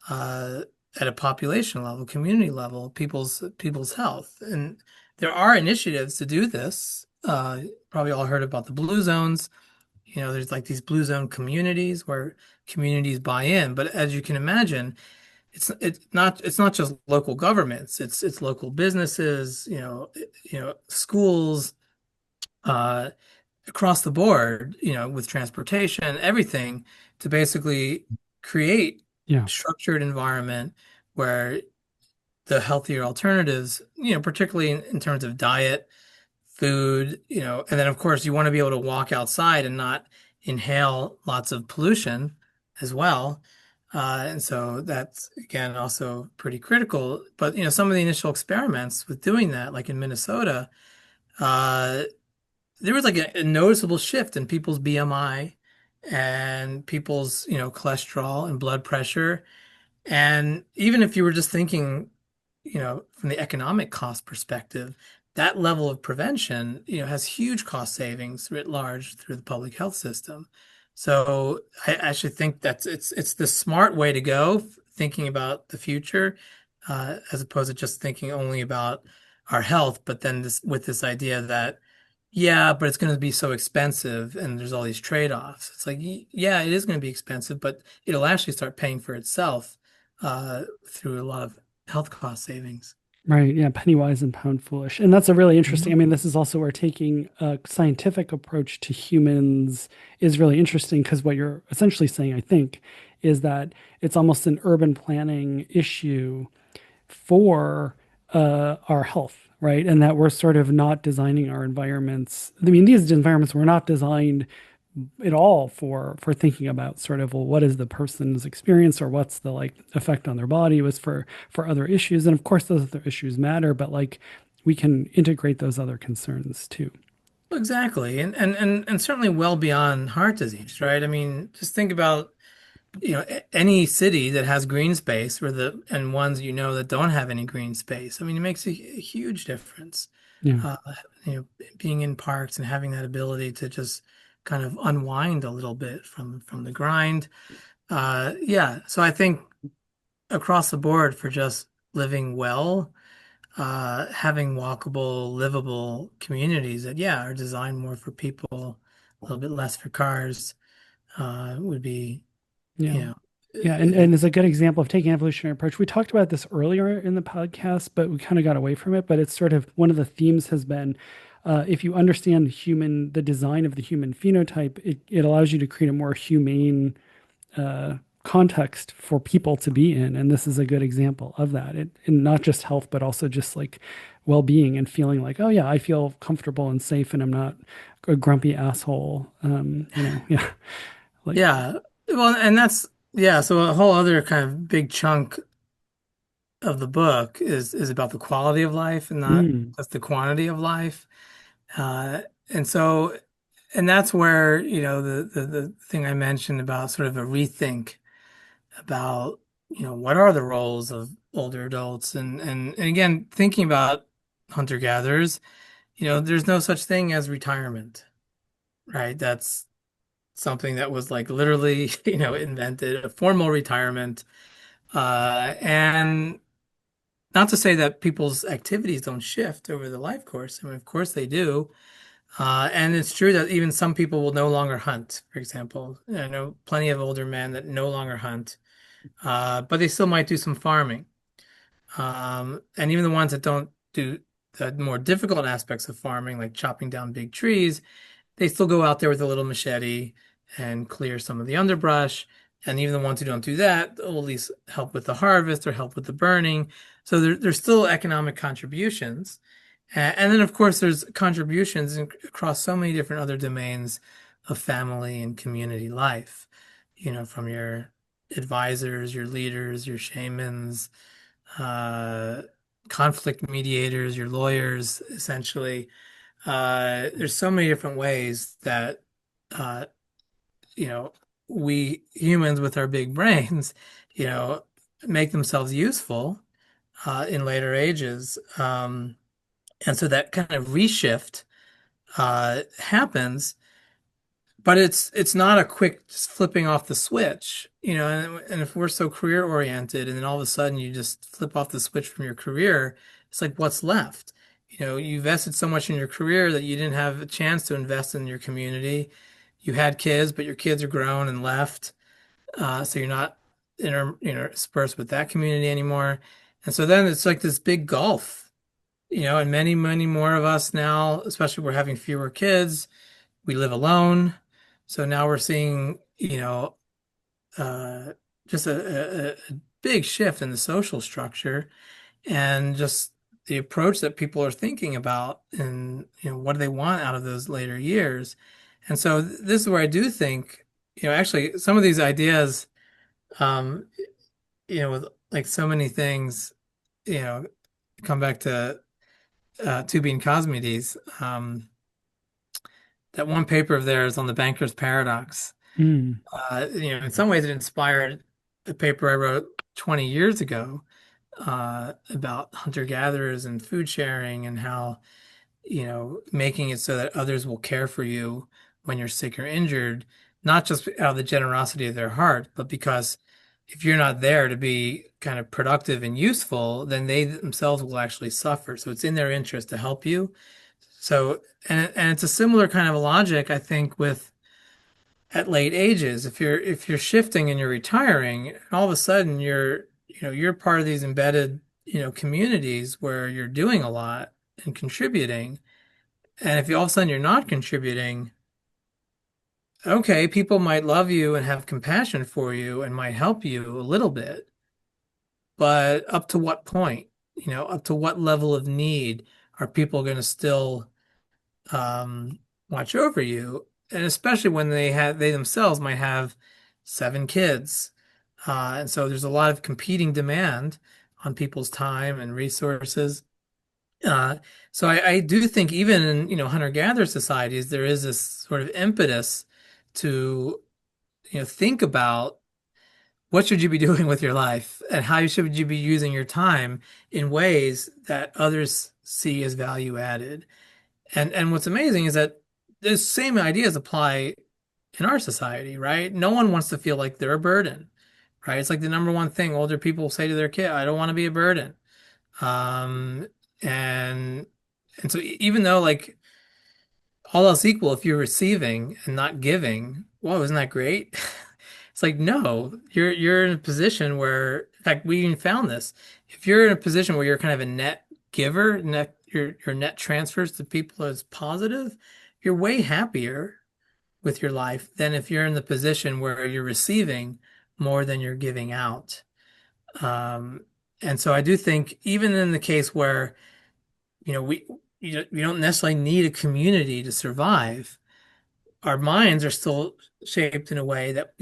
uh, at a population level, community level, people's health. And there are initiatives to do this. Probably all heard about the blue zones. There's like these blue zone communities where communities buy in. But as you can imagine, it's not just local governments. It's local businesses, schools, uh, across the board, with transportation, everything to basically create Yeah. structured environment where the healthier alternatives, particularly in terms of diet, food, and then of course you want to be able to walk outside and not inhale lots of pollution as well. And so that's again also pretty critical. But some of the initial experiments with doing that, like in Minnesota, uh, there was like a noticeable shift in people's BMI and people's, cholesterol and blood pressure. And even if you were just thinking, from the economic cost perspective, that level of prevention, has huge cost savings writ large through the public health system. So I actually think it's the smart way to go, thinking about the future, as opposed to just thinking only about our health, but then with this idea that, yeah, but it's going to be so expensive and there's all these trade-offs. It's like, yeah, it is going to be expensive, but it'll actually start paying for itself through a lot of health cost savings. Right. Yeah. Penny wise and pound foolish. And that's a really interesting. I Mhm. mean, this is also where taking a scientific approach to humans is really interesting because what you're essentially saying, I think, is that it's almost an urban planning issue for our health, right? And that we're sort of not designing our environments. I mean, these environments were not designed at all for thinking about sort of, well, what is the person's experience or what's the like effect on their body. It was for other issues, and of course those other issues matter, but like we can integrate those other concerns too. Exactly. And certainly well beyond heart disease, right? I mean, just think about, any city that has green space and ones that don't have any green space. I mean, it makes a huge difference. Yeah. Uh, Being in parks and having that ability to just kind of unwind a little bit from the grind. Yeah. So I think across the board for just living well, having walkable, livable communities that, yeah, are designed more for people, a little bit less for cars, would be, Yeah. you know, Yeah, and it's a good example of taking an evolutionary approach. We talked about this earlier in the podcast, but we kind of got away from it. But it's sort of one of the themes has been if you understand the design of the human phenotype, it allows you to create a more humane context for people to be in. And this is a good example of that. And not just health, but also just like well-being and feeling like, oh yeah, I feel comfortable and safe and I'm not a grumpy asshole. Yeah, like, yeah. Well, and yeah. So a whole other kind of big chunk of the book is about the quality of life and not mm, just the quantity of life. Uh, and so, and that's where, the thing I mentioned about sort of a rethink about, what are the roles of older adults and again, thinking about hunter-gatherers, there's no such thing as retirement, right? That's something that was like literally, invented, a formal retirement. And not to say that people's activities don't shift over the life course. I mean, of course they do. And it's true that even some people will no longer hunt, for example. I know plenty of older men that no longer hunt, but they still might do some farming. And even the ones that don't do the more difficult aspects of farming, like chopping down big trees, they still go out there with a little machete and clear some of the underbrush. And even the ones who don't do that will at least help with the harvest or help with the burning. So there's still economic contributions. And then, of course, there's contributions across so many different other domains of family and community life, from your advisors, your leaders, your shamans, uh, conflict mediators, your lawyers, essentially. There's so many different ways that uh, you know we humans with our big brains you know, make themselves useful in later ages. And so that kind of reshift happens, but it's not a quick just flipping off the switch, and if we're so career oriented and then all of a sudden you just flip off the switch from your career, it's like what's left? You invested so much in your career that you didn't have a chance to invest in your community. You had kids, but your kids are grown and left. So you're not interspersed with that community anymore. And so then it's like this big gulf, and many, many more of us now, especially we're having fewer kids, we live alone. So now we're seeing, uh, just a big shift in the social structure and just the approach that people are thinking about and, what do they want out of those later years. And so this is where I do think, actually some of these ideas, um, with like so many things, you know, come back to Tubing Cosmides. That one paper of theirs on the banker's paradox. Mm. In some ways, it inspired a paper I wrote 20 years ago about hunter-gatherers and food sharing and how, making it so that others will care for you when you're sick or injured, not just out of the generosity of their heart, but because if you're not there to be kind of productive and useful, then they themselves will actually suffer. So it's in their interest to help you. So, and it's a similar kind of logic, I think, with at late ages. If you're shifting and you're retiring, and all of a sudden you're part of these embedded, communities where you're doing a lot and contributing. And if you all of a sudden you're not contributing, okay, people might love you and have compassion for you and might help you a little bit, but up to what point? Up to what level of need are people going to still watch over you? And especially when they themselves might have 7 kids. And so there's a lot of competing demand on people's time and resources. Uh, so I do think even in, hunter-gatherer societies, there is this sort of impetus to, think about what should you be doing with your life and how should you be using your time in ways that others see as value added. And what's amazing is that those same ideas apply in our society, right? No one wants to feel like they're a burden, right? It's like the number one thing older people say to their kid, I don't want to be a burden. Um, and and so even though like all else equal, if you're receiving and not giving, whoa, isn't that great? It's like, no, you're in a position where, in fact, we even found this. If you're in a position where you're kind of a net giver, your net transfers to people is positive, you're way happier with your life than if you're in the position where you're receiving more than you're giving out. Um, and so I do think even in the case where, we we don't necessarily need a community to survive, our minds are still shaped in a way that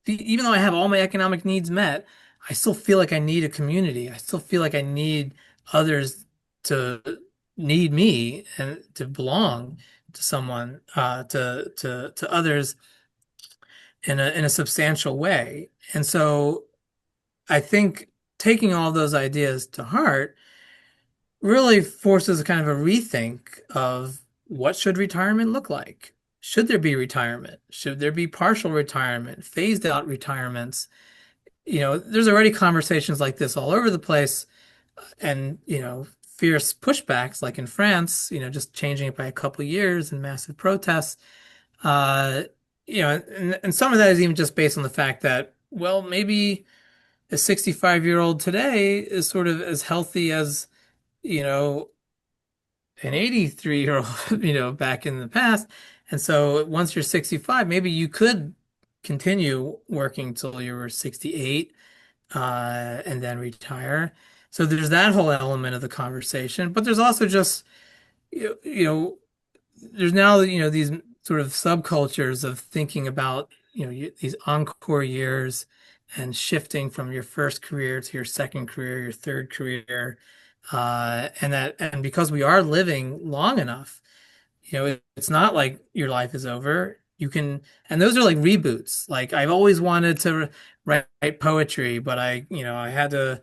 even though I have all my economic needs met, I still feel like I need a community. I still feel like I need others to need me and to belong to someone, to others in a substantial way. And so I think taking all those ideas to heart really forces a kind of a rethink of what should retirement look like? Should there be retirement? Should there be partial retirement, phased out retirements? There's already conversations like this all over the place and, fierce pushbacks like in France, just changing it by a couple of years and massive protests. Uh, and some of that is even just based on the fact that, well, maybe a 65-year-old today is sort of as healthy as, you know, an 83-year-old, back in the past. And so once you're 65, maybe you could continue working till you were 68, and then retire. So there's that whole element of the conversation, but there's also just, you know, there's now, these sort of subcultures of thinking about, these encore years and shifting from your first career to your second career, your third career. And because we are living long enough, it's not like your life is over. You can, and those are like reboots. Like I've always wanted to write poetry, but I had to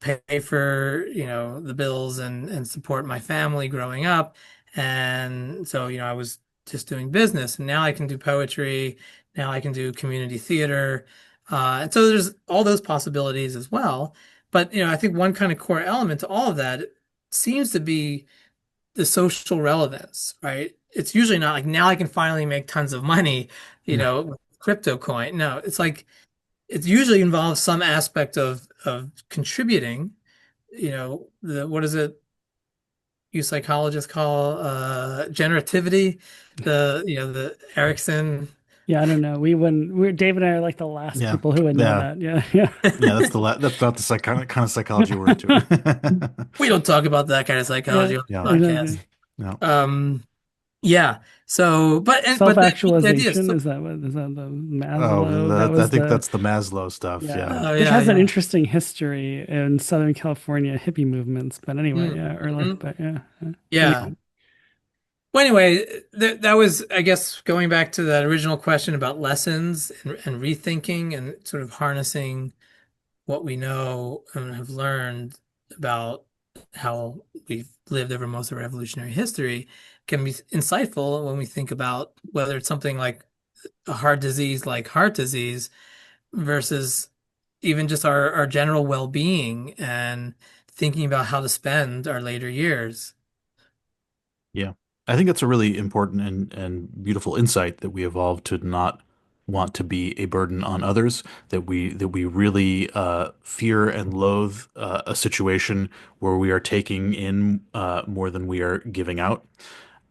pay for, the bills and support my family growing up. And so, I was just doing business, and now I can do poetry. Now I can do community theater. And so there's all those possibilities as well. But, I think one kind of core element to all of that seems to be the social relevance, right? It's usually not like now I can finally make tons of money, with crypto coin. No, it's like it usually involves some aspect of contributing, the what is it you psychologists call generativity, the Erickson. Yeah, I don't know. We wouldn't. Dave and I are like the last Yeah. people who would know Yeah. that. Yeah, yeah, Yeah, that's not the kind of psychology we're into. We don't talk about that kind of yeah. psychology on Yeah. the podcast. Exactly. No. Yeah. So, but the idea is, Self-actualization, is that the Oh, Maslow? That I was think the that's the Maslow stuff. yeah, Yeah. oh which yeah, has an yeah. interesting history in Southern California hippie movements. But anyway, Mm, yeah, early, mhm. but yeah, yeah. Yeah. Anyway, Well, anyway, that was, I guess, going back to that original question about lessons and rethinking and sort of harnessing what we know and have learned about how we've lived over most of our evolutionary history can be insightful when we think about whether it's something like a heart disease like heart disease versus even just our general well-being and thinking about how to spend our later years. Yeah. I think that's a really important and beautiful insight that we evolved to not want to be a burden on others, that we really fear and loathe a situation where we are taking in more than we are giving out.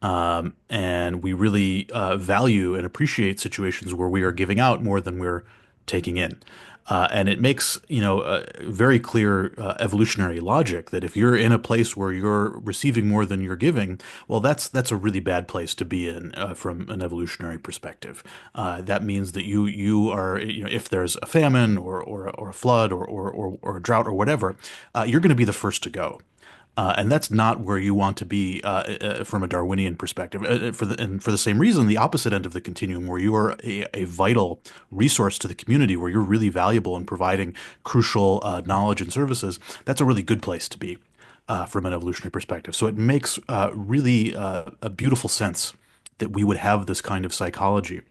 And we really value and appreciate situations where we are giving out more than we're taking in. And it makes, very clear evolutionary logic that if you're in a place where you're receiving more than you're giving, well, that's a really bad place to be in from an evolutionary perspective. That means that you are, if there's a famine or a flood or a drought or whatever, you're going to be the first to go. And that's not where you want to be from a Darwinian perspective. For the same reason, the opposite end of the continuum, where you are a vital resource to the community, where you're really valuable in providing crucial knowledge and services, that's a really good place to be from an evolutionary perspective. So it makes really a beautiful sense that we would have this kind of psychology.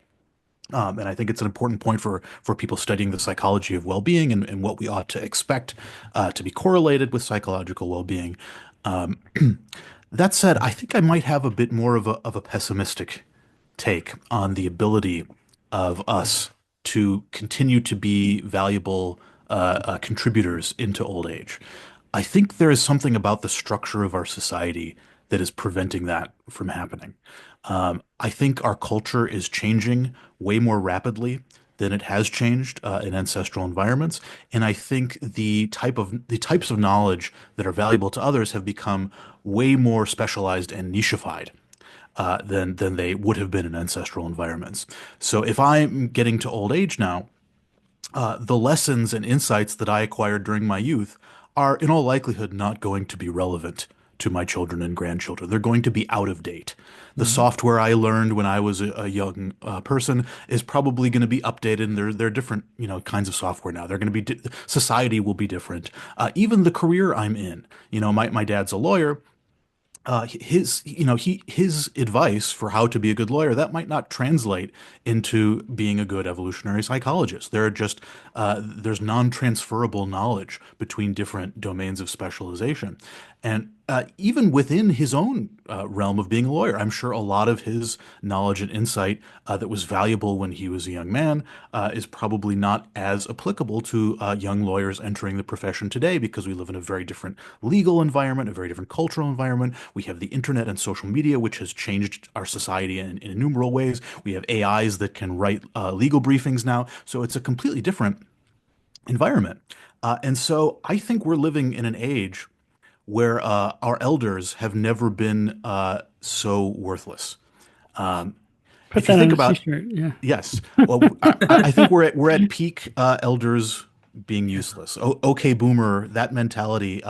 And I think it's an important point for people studying the psychology of well-being and what we ought to expect to be correlated with psychological well-being. Um, that said, I think I might have a bit more of a pessimistic take on the ability of us to continue to be valuable contributors into old age. I think there is something about the structure of our society that is preventing that from happening. I think our culture is changing way more rapidly than it has changed in ancestral environments, and I think the types of knowledge that are valuable to others have become way more specialized and nichified than they would have been in ancestral environments. So if I'm getting to old age now, the lessons and insights that I acquired during my youth are in all likelihood not going to be relevant to my children and grandchildren. They're going to be out of date. The Mhm. software I learned when I was a young person is probably going to be updated, and there are different, kinds of software now. They're going to be society will be different. Even the career I'm in, my dad's a lawyer, his advice for how to be a good lawyer that might not translate into being a good evolutionary psychologist. There's non-transferable knowledge between different domains of specialization, and even within his own realm of being a lawyer, I'm sure a lot of his knowledge and insight that was valuable when he was a young man is probably not as applicable to young lawyers entering the profession today, because we live in a very different legal environment, a very different cultural environment. We have the internet and social media, which has changed our society in innumerable ways. We have AIs that can write legal briefings now. So it's a completely different environment. And so I think we're living in an age where our elders have never been so worthless. Um, put if you that on think a about t-shirt. Yeah. Yes. Well, I think we're at peak elders being Yeah. useless. Okay, boomer, that mentality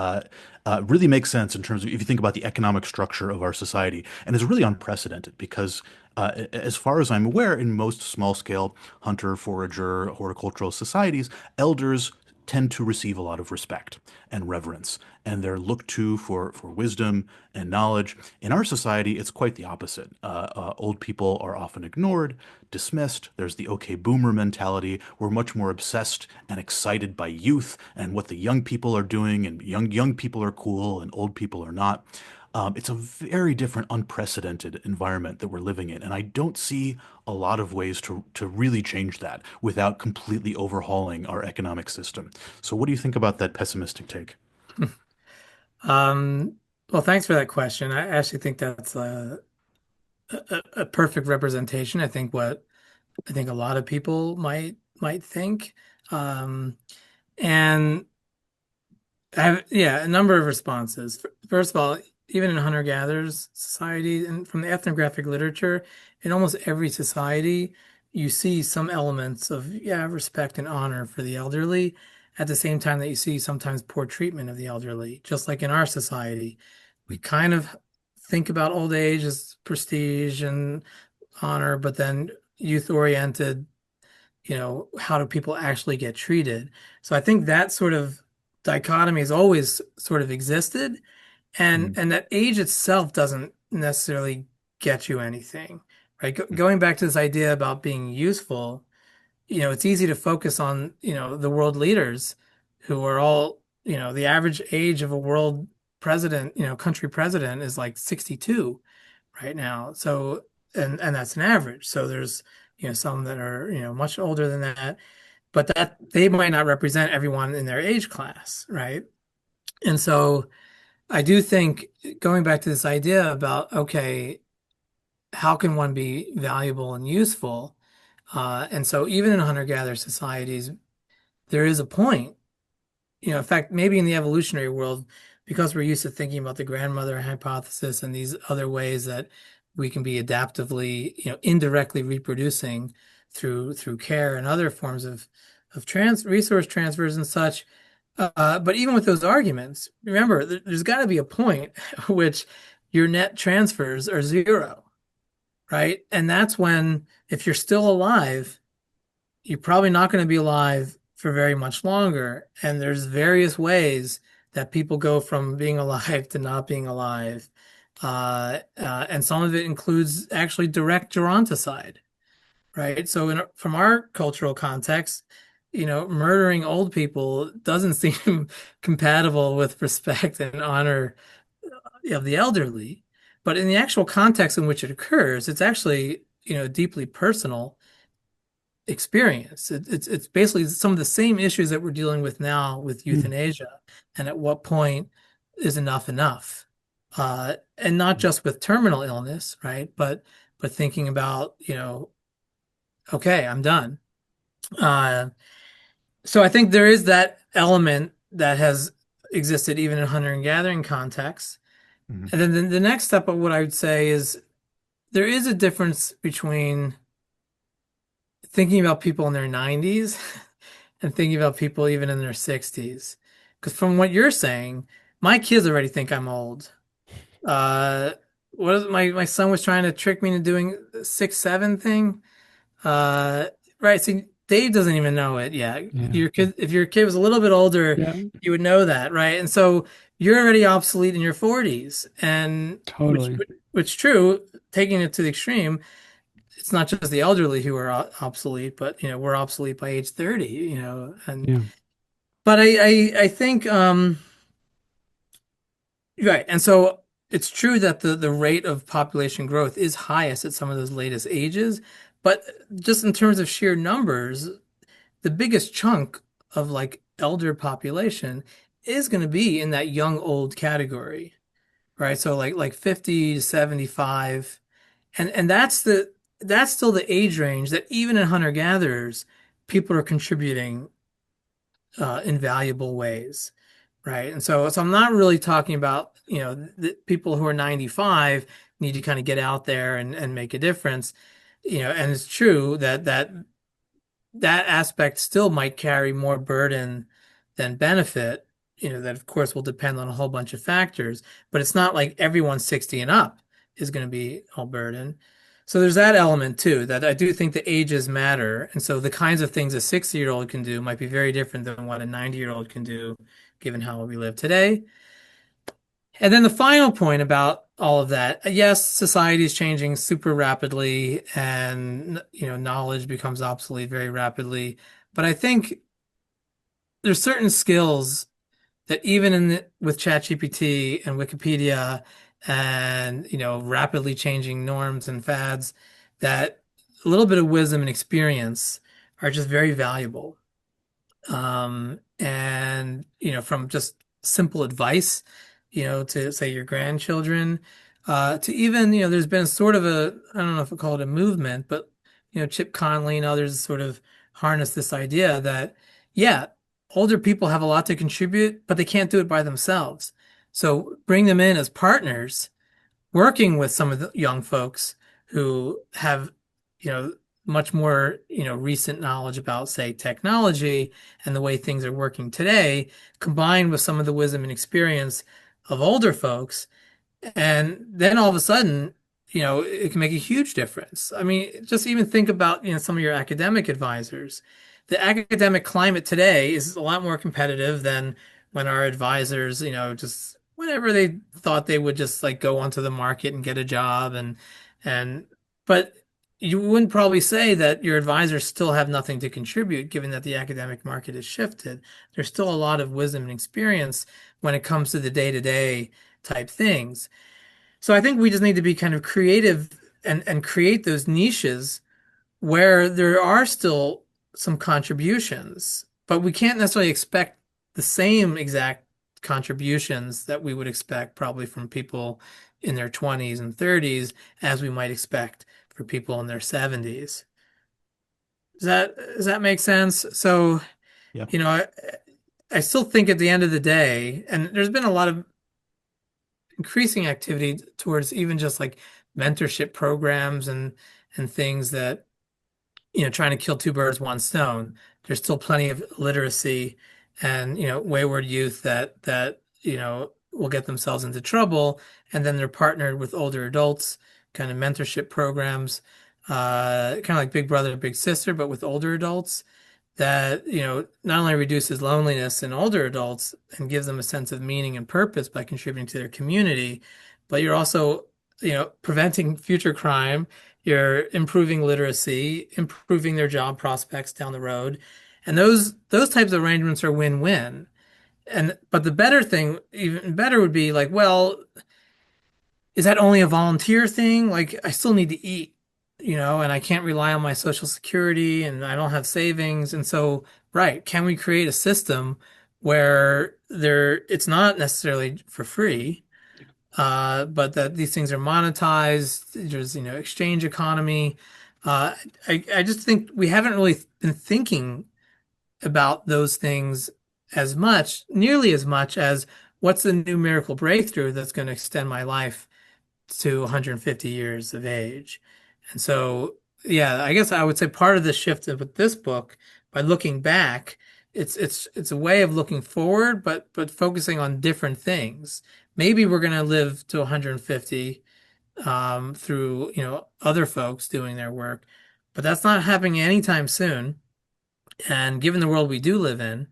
really makes sense in terms of if you think about the economic structure of our society, and is really unprecedented because, as far as I'm aware, in most small-scale hunter, forager, horticultural societies, elders tend to receive a lot of respect and reverence, and they're looked to for wisdom and knowledge. In our society, it's quite the opposite. Old people are often ignored, dismissed. There's the okay boomer mentality. We're much more obsessed and excited by youth and what the young people are doing, and young people are cool and old people are not. It's a very different, unprecedented environment that we're living in, and I don't see a lot of ways to really change that without completely overhauling our economic system. So, what do you think about that pessimistic take? Um, well, thanks for that question. I actually think that's a perfect representation. I think a lot of people might think. Um, and I have, yeah, a number of responses. First of all, even in hunter-gatherers society and from the ethnographic literature, in almost every society, you see some elements of, yeah, respect and honor for the elderly, at the same time that you see sometimes poor treatment of the elderly. Just like in our society, we kind of think about old age as prestige and honor, but then youth-oriented, how do people actually get treated? So I think that sort of dichotomy has always sort of existed, Mm, and that age itself doesn't necessarily get you anything, right? Going back to this idea about being useful, it's easy to focus on, the world leaders who are all, the average age of a world president, country president is like 62 right now. So, and that's an average. So there's, some that are, much older than that, but that they might not represent everyone in their age class, right? And so I do think going back to this idea about, okay, how can one be valuable and useful? And so even in hunter-gatherer societies, there is a point, in fact, maybe in the evolutionary world, because we're used to thinking about the grandmother hypothesis and these other ways that we can be adaptively, indirectly reproducing through care and other forms of resource transfers and such. But even with those arguments, remember, there's got to be a point at which your net transfers are zero, right? And that's when, if you're still alive, you're probably not going to be alive for very much longer. And there's various ways that people go from being alive to not being alive. And some of it includes actually direct geronticide, right? So from our cultural context, murdering old people doesn't seem compatible with respect and honor of the elderly. But in the actual context in which it occurs, it's actually, deeply personal experience. It's basically some of the same issues that we're dealing with now with Mm. euthanasia, and at what point is enough enough? And not just with terminal illness, right? But thinking about, okay, I'm done. Uh, so I think there is that element that has existed even in hunter and gathering contexts. mhm, And then the next step of what I would say is there is a difference between thinking about people in their 90s and thinking about people even in their 60s. Because from what you're saying, my kids already think I'm old. Uh, what is my son was trying to trick me into doing 6'7" thing. Uh, right. See, Dave doesn't even know it yet. Yeah. Your kid, if your kid was a little bit older, Yeah. you would know that, right? And so you're already obsolete in your 40s, and Totally. which true, taking it to the extreme, it's not just the elderly who are obsolete, but we're obsolete by age 30, and Yeah. but I think right. And so it's true that the rate of population growth is highest at some of those latest ages, but just in terms of sheer numbers, the biggest chunk of like elder population is going to be in that young old category, right? So like 50 to 75, and that's still the age range that even in hunter gatherers people are contributing in valuable ways, right? And so I'm not really talking about, the people who are 95 need to kind of get out there and make a difference, and it's true that that aspect still might carry more burden than benefit. That of course will depend on a whole bunch of factors, but it's not like everyone 60 and up is going to be all burden. So there's that element too, that I do think the ages matter. And so the kinds of things a 60-year-old can do might be very different than what a 90-year-old can do, given how we live today. And then the final point about all of that, yes, society is changing super rapidly and knowledge becomes obsolete very rapidly. But I think there's certain skills that even with ChatGPT and Wikipedia and rapidly changing norms and fads, that a little bit of wisdom and experience are just very valuable. And from just simple advice, to say your grandchildren, to even, there's been sort of I don't know if I call it a movement, but Chip Conley and others sort of harness this idea that, yeah, older people have a lot to contribute, but they can't do it by themselves. So bring them in as partners working with some of the young folks who have, you know, much more, recent knowledge about, say, technology and the way things are working today, combined with some of the wisdom and experience of older folks. And then all of a sudden, it can make a huge difference. I mean, just even think about, some of your academic advisors. The academic climate today is a lot more competitive than when our advisors, just whenever they thought they would just like go onto the market and get a job and but you wouldn't probably say that your advisors still have nothing to contribute, given that the academic market has shifted. There's still a lot of wisdom and experience when it comes to the day-to-day type things. So I think we just need to be kind of creative and create those niches where there are still some contributions, but we can't necessarily expect the same exact contributions that we would expect probably from people in their 20s and 30s as we might expect for people in their 70s. Does that make sense? So, Yeah. you know, I, I still think at the end of the day, and there's been a lot of increasing activity towards even just like mentorship programs and things that trying to kill two birds, one stone. There's still plenty of literacy and, wayward youth that will get themselves into trouble. And then they're partnered with older adults, kind of mentorship programs, kind of like Big Brother, Big Sister, but with older adults that, not only reduces loneliness in older adults and gives them a sense of meaning and purpose by contributing to their community, but you're also, preventing future crime. You're improving literacy, improving their job prospects down the road. And those types of arrangements are win-win. But the better thing, even better would be like, well, is that only a volunteer thing? Like I still need to eat, and I can't rely on my social security and I don't have savings. And so, right, can we create a system where it's not necessarily for free, but that these things are monetized. There's, exchange economy. Uh, I just think we haven't really been thinking about those things nearly as much as what's the new miracle breakthrough that's going to extend my life to 150 years of age. And so, yeah, I guess I would say part of the shift with this book, by looking back, it's a way of looking forward, but focusing on different things. Maybe we're going to live to 150 through other folks doing their work, but that's not happening anytime soon. And given the world we do live in,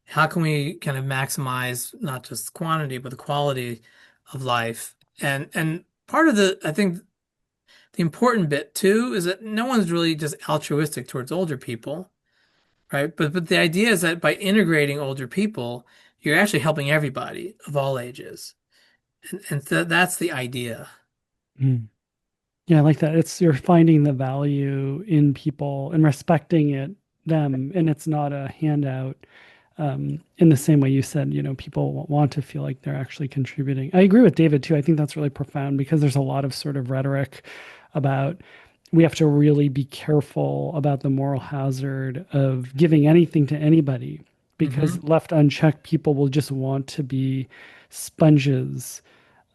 how can we kind of maximize not just the quantity but the quality of life? And part of I think the important bit too is that no one's really just altruistic towards older people, right? But the idea is that by integrating older people, you're actually helping everybody of all ages. And that's the idea. Mm. Yeah, I like that. It's you're finding the value in people and respecting them, and it's not a handout. In the same way you said, people want to feel like they're actually contributing. I agree with David too. I think that's really profound because there's a lot of sort of rhetoric about we have to really be careful about the moral hazard of giving anything to anybody because Hmm. left unchecked, people will just want to be sponges.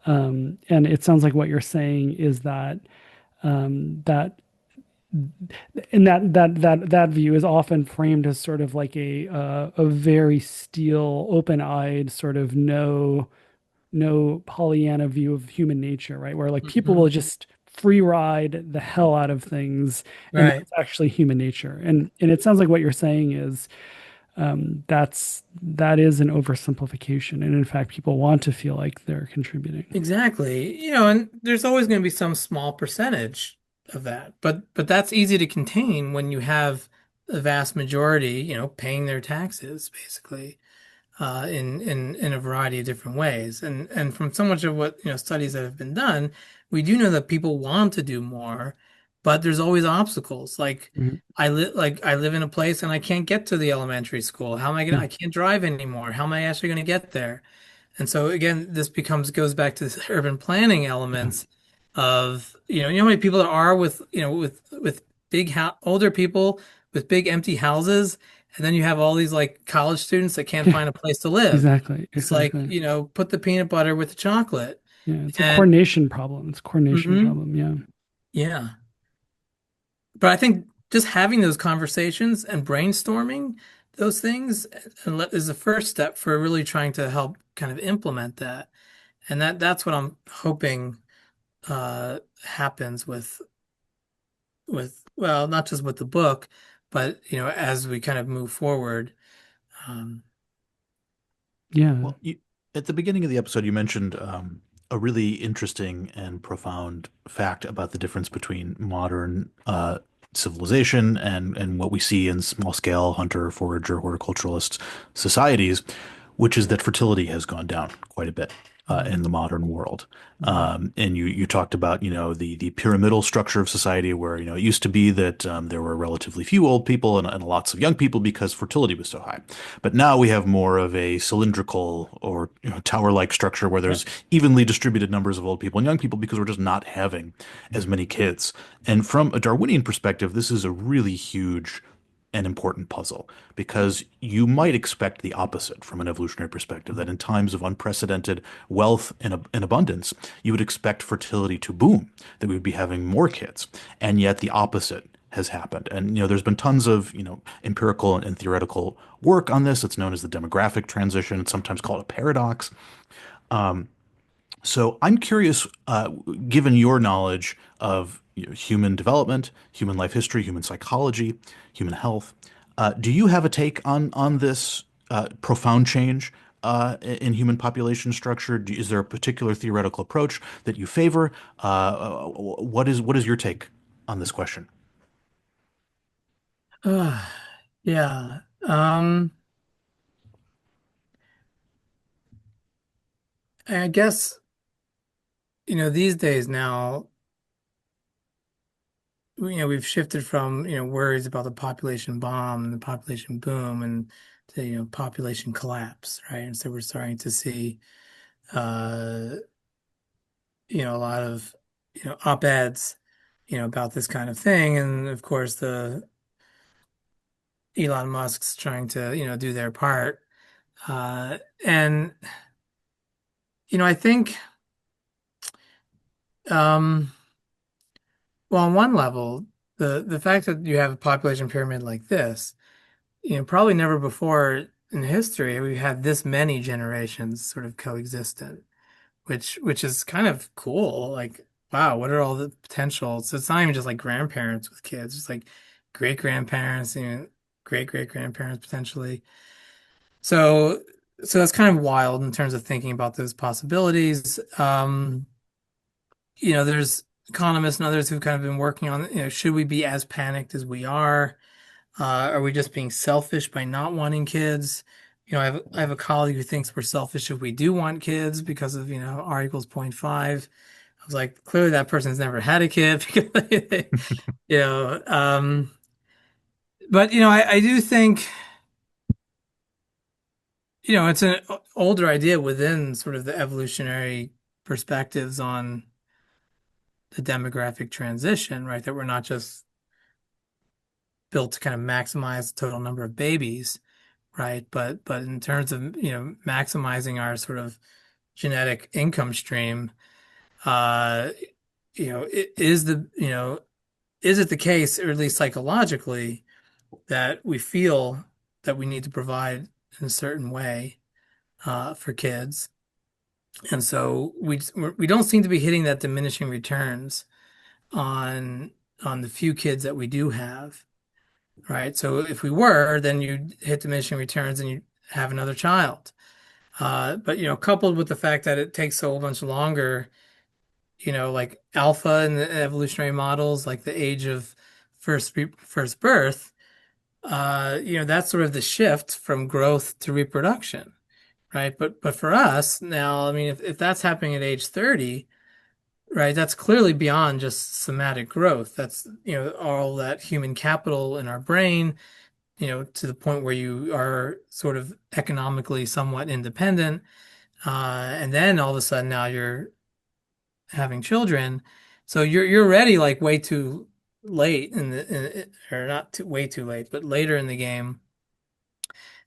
And it sounds like what you're saying is that that and that view is often framed as sort of like a very steel, open-eyed sort of no Pollyanna view of human nature, right? Where like people will Mhm. just free ride the hell out of things, and Right. that's actually human nature. And it sounds like what you're saying is that is an oversimplification, and in fact, people want to feel like they're contributing. Exactly. And there's always going to be some small percentage of that. But that's easy to contain when you have the vast majority, paying their taxes basically, in a variety of different ways. And from so much of what, studies that have been done, we do know that people want to do more, but there's always obstacles. Mhm. I live in a place and I can't get to the elementary school. How am I gonna, Yeah. I can't drive anymore. How am I actually gonna get there? And so again, this goes back to the urban planning Yeah. elements of, how many people there are with, with older people with big empty houses, and then you have all these like college students that can't Yeah. find a place to live. Exactly. It's like, Exactly. put the peanut butter with the chocolate. Yeah. It's a And coordination problem. It's a coordination mhm, problem. Yeah. yeah. But I think just having those conversations and brainstorming those things is the first step for really trying to help kind of implement that. And that's what I'm hoping happens with well, not just with the book, but as we kind of move forward. Um, Yeah. Well, at the beginning of the episode, you mentioned a really interesting and profound fact about the difference between modern civilization and what we see in small scale hunter, forager, horticulturalist societies, which is that fertility has gone down quite a bit mhm, in the modern world. mhm, And you talked about, the pyramidal structure of society where, it used to be that there were relatively few old people and lots of young people because fertility was so high. But now we have more of a cylindrical or tower-like structure where Yeah. there's evenly distributed numbers of old people and young people because we're just not having as many kids. And from a Darwinian perspective, this is a really huge an important puzzle because you might expect the opposite from an evolutionary perspective, that in times of unprecedented wealth and abundance, you would expect fertility to boom, that we would be having more kids. And yet the opposite has happened. And, there's been tons of, empirical and theoretical work on this. It's known as the demographic transition. It's sometimes called a paradox. So I'm curious, given your knowledge of human development, human life history, human psychology, human health, do you have a take on this profound change in human population structure? Is there a particular theoretical approach that you favor? What is your take on this question? yeah. I guess, these days now, we've shifted from, worries about the population bomb and the population boom and to, population collapse, right? And so we're starting to see, uh, a lot of, op-eds, about this kind of thing. And of course, the Elon Musk's trying to, do their part. And, I think, um, well, on one level, the fact that you have a population pyramid like this, probably never before in history we've had this many generations sort of coexistent, which is kind of cool. Like, wow, what are all the potential? So it's not even just like grandparents with kids, it's like great grandparents, great great grandparents potentially. So so that's kind of wild in terms of thinking about those possibilities. There's economists and others who've kind of been working on, should we be as panicked as we are? Are we just being selfish by not wanting kids? I have a colleague who thinks we're selfish if we do want kids because of, R equals zero point 0.5. I was like, clearly that person's never had a kid because you know, um, but I do think, it's an older idea within sort of the evolutionary perspectives on the demographic transition, right? That we're not just built to kind of maximize the total number of babies, right? But in terms of, maximizing our sort of genetic income stream, uh, it is is it the case, or at least psychologically, that we feel that we need to provide in a certain way for kids? And so we don't seem to be hitting that diminishing returns on the few kids that we do have, right? So if we were, then you'd hit diminishing returns and you'd have another child. But coupled with the fact that it takes so much longer, like alpha in the evolutionary models, like the age of first birth, that's sort of the shift from growth to reproduction, right? But for us now, I mean, if that's happening at age 30, right, that's clearly beyond just somatic growth. That's, all that human capital in our brain, to the point where you are sort of economically somewhat independent. And then all of a sudden now you're having children. So you're ready like way too late or not too, way too late, but later in the game.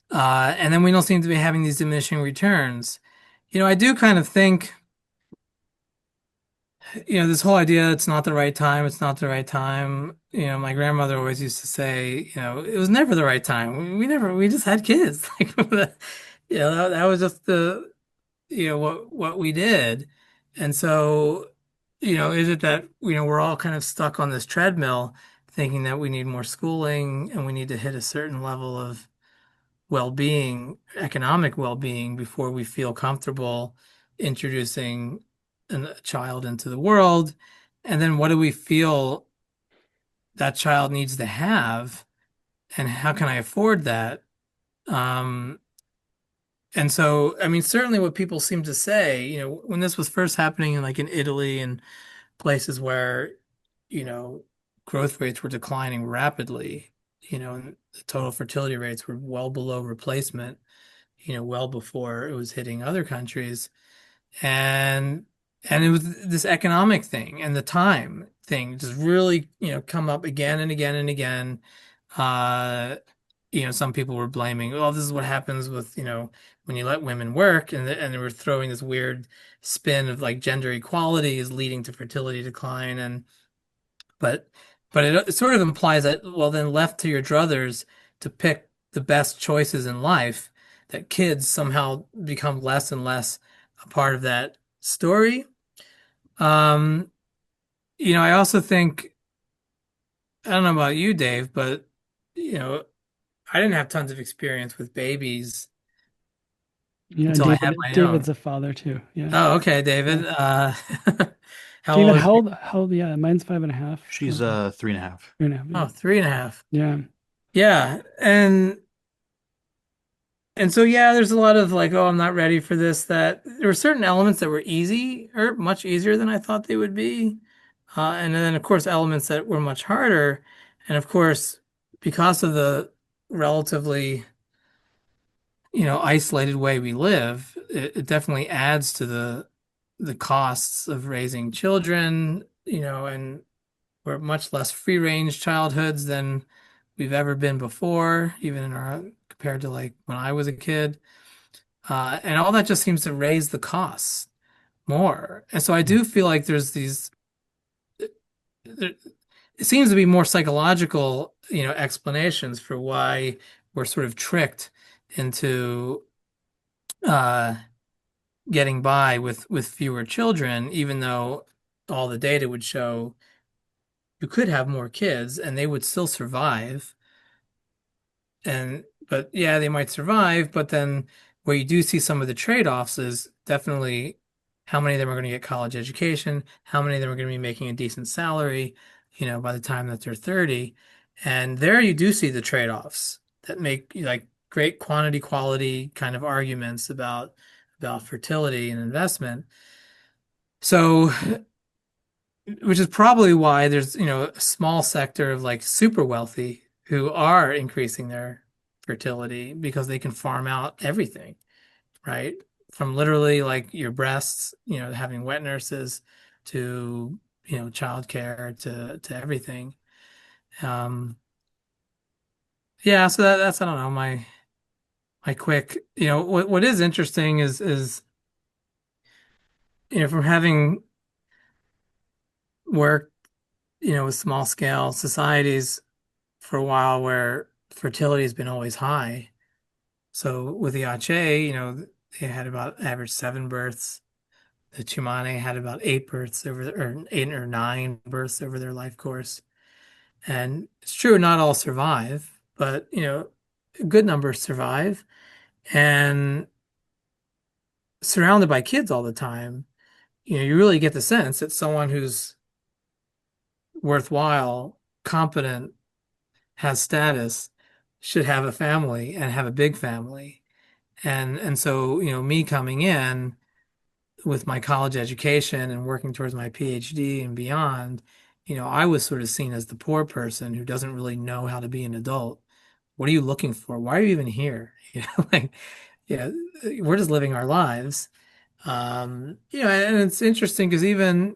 And then we don't seem to be having these diminishing returns. I do kind of think, this whole idea, it's not the right time, it's not the right time. My grandmother always used to say, it was never the right time. We just had kids. Like, that was just what we did. And so, is it that, we're all kind of stuck on this treadmill thinking that we need more schooling and we need to hit a certain level of well-being, economic well-being before we feel comfortable introducing a child into the world. And then what do we feel that child needs to have, and how can I afford that? Um, and so, I mean, certainly what people seem to say, when this was first happening in Italy and places where, you know, growth rates were declining rapidly, and the total fertility rates were well below replacement, well before it was hitting other countries. And it was this economic thing and the time thing just really, come up again and again and again. Uh, some people were blaming, oh, this is what happens with, when you let women work, and they were throwing this weird spin of like gender equality is leading to fertility decline. But it sort of implies that, well, then left to your druthers to pick the best choices in life, that kids somehow become less and less a part of that story. Um, I also think, I don't know about you, Dave, but I didn't have tons of experience with babies Yeah, until I had my David's own. a father too. Yeah. Oh, okay, Yeah. David. How David, old is he? how old? Yeah, mine's 5.5. She's 3.5. 3.5. Yeah. Oh, 3.5. Yeah. Yeah. And so, yeah, there's a lot of like, oh, I'm not ready for this, that there were certain elements that were easy or much easier than I thought they would be. And then, of course, elements that were much harder. And of course, because of the relatively, isolated way we live, it definitely adds to the costs of raising children, and we're much less free range childhoods than we've ever been before, even in our compared to like when I was a kid. And all that just seems to raise the costs more. And so I do feel like there's there, it seems to be more psychological, explanations for why we're sort of tricked into uh, getting by with fewer children, even though all the data would show you could have more kids and they would still survive. But yeah, they might survive, but then where you do see some of the trade-offs is definitely how many of them are going to get college education, how many of them are going to be making a decent salary, by the time that they're 30. And there you do see the trade-offs that make like great quantity quality kind of arguments about fertility and investment. So, which is probably why there's, a small sector of like super wealthy who are increasing their fertility because they can farm out everything, right? From literally like your breasts, having wet nurses to, childcare to everything. Um, yeah, so that's I don't know, my quick, what is interesting is from having worked with small scale societies for a while where fertility has been always high. So with the Aceh, they had about average 7 births. The Chimane had about 8 births or 8 or 9 births over their life course. And it's true, not all survive, but a good number survive. And surrounded by kids all the time, you really get the sense that someone who's worthwhile, competent, has status, should have a family and have a big family. And so, me coming in with my college education and working towards my PhD and beyond, I was sort of seen as the poor person who doesn't really know how to be an adult. What are you looking for? Why are you even here? Like, yeah, we're just living our lives. And it's interesting because even,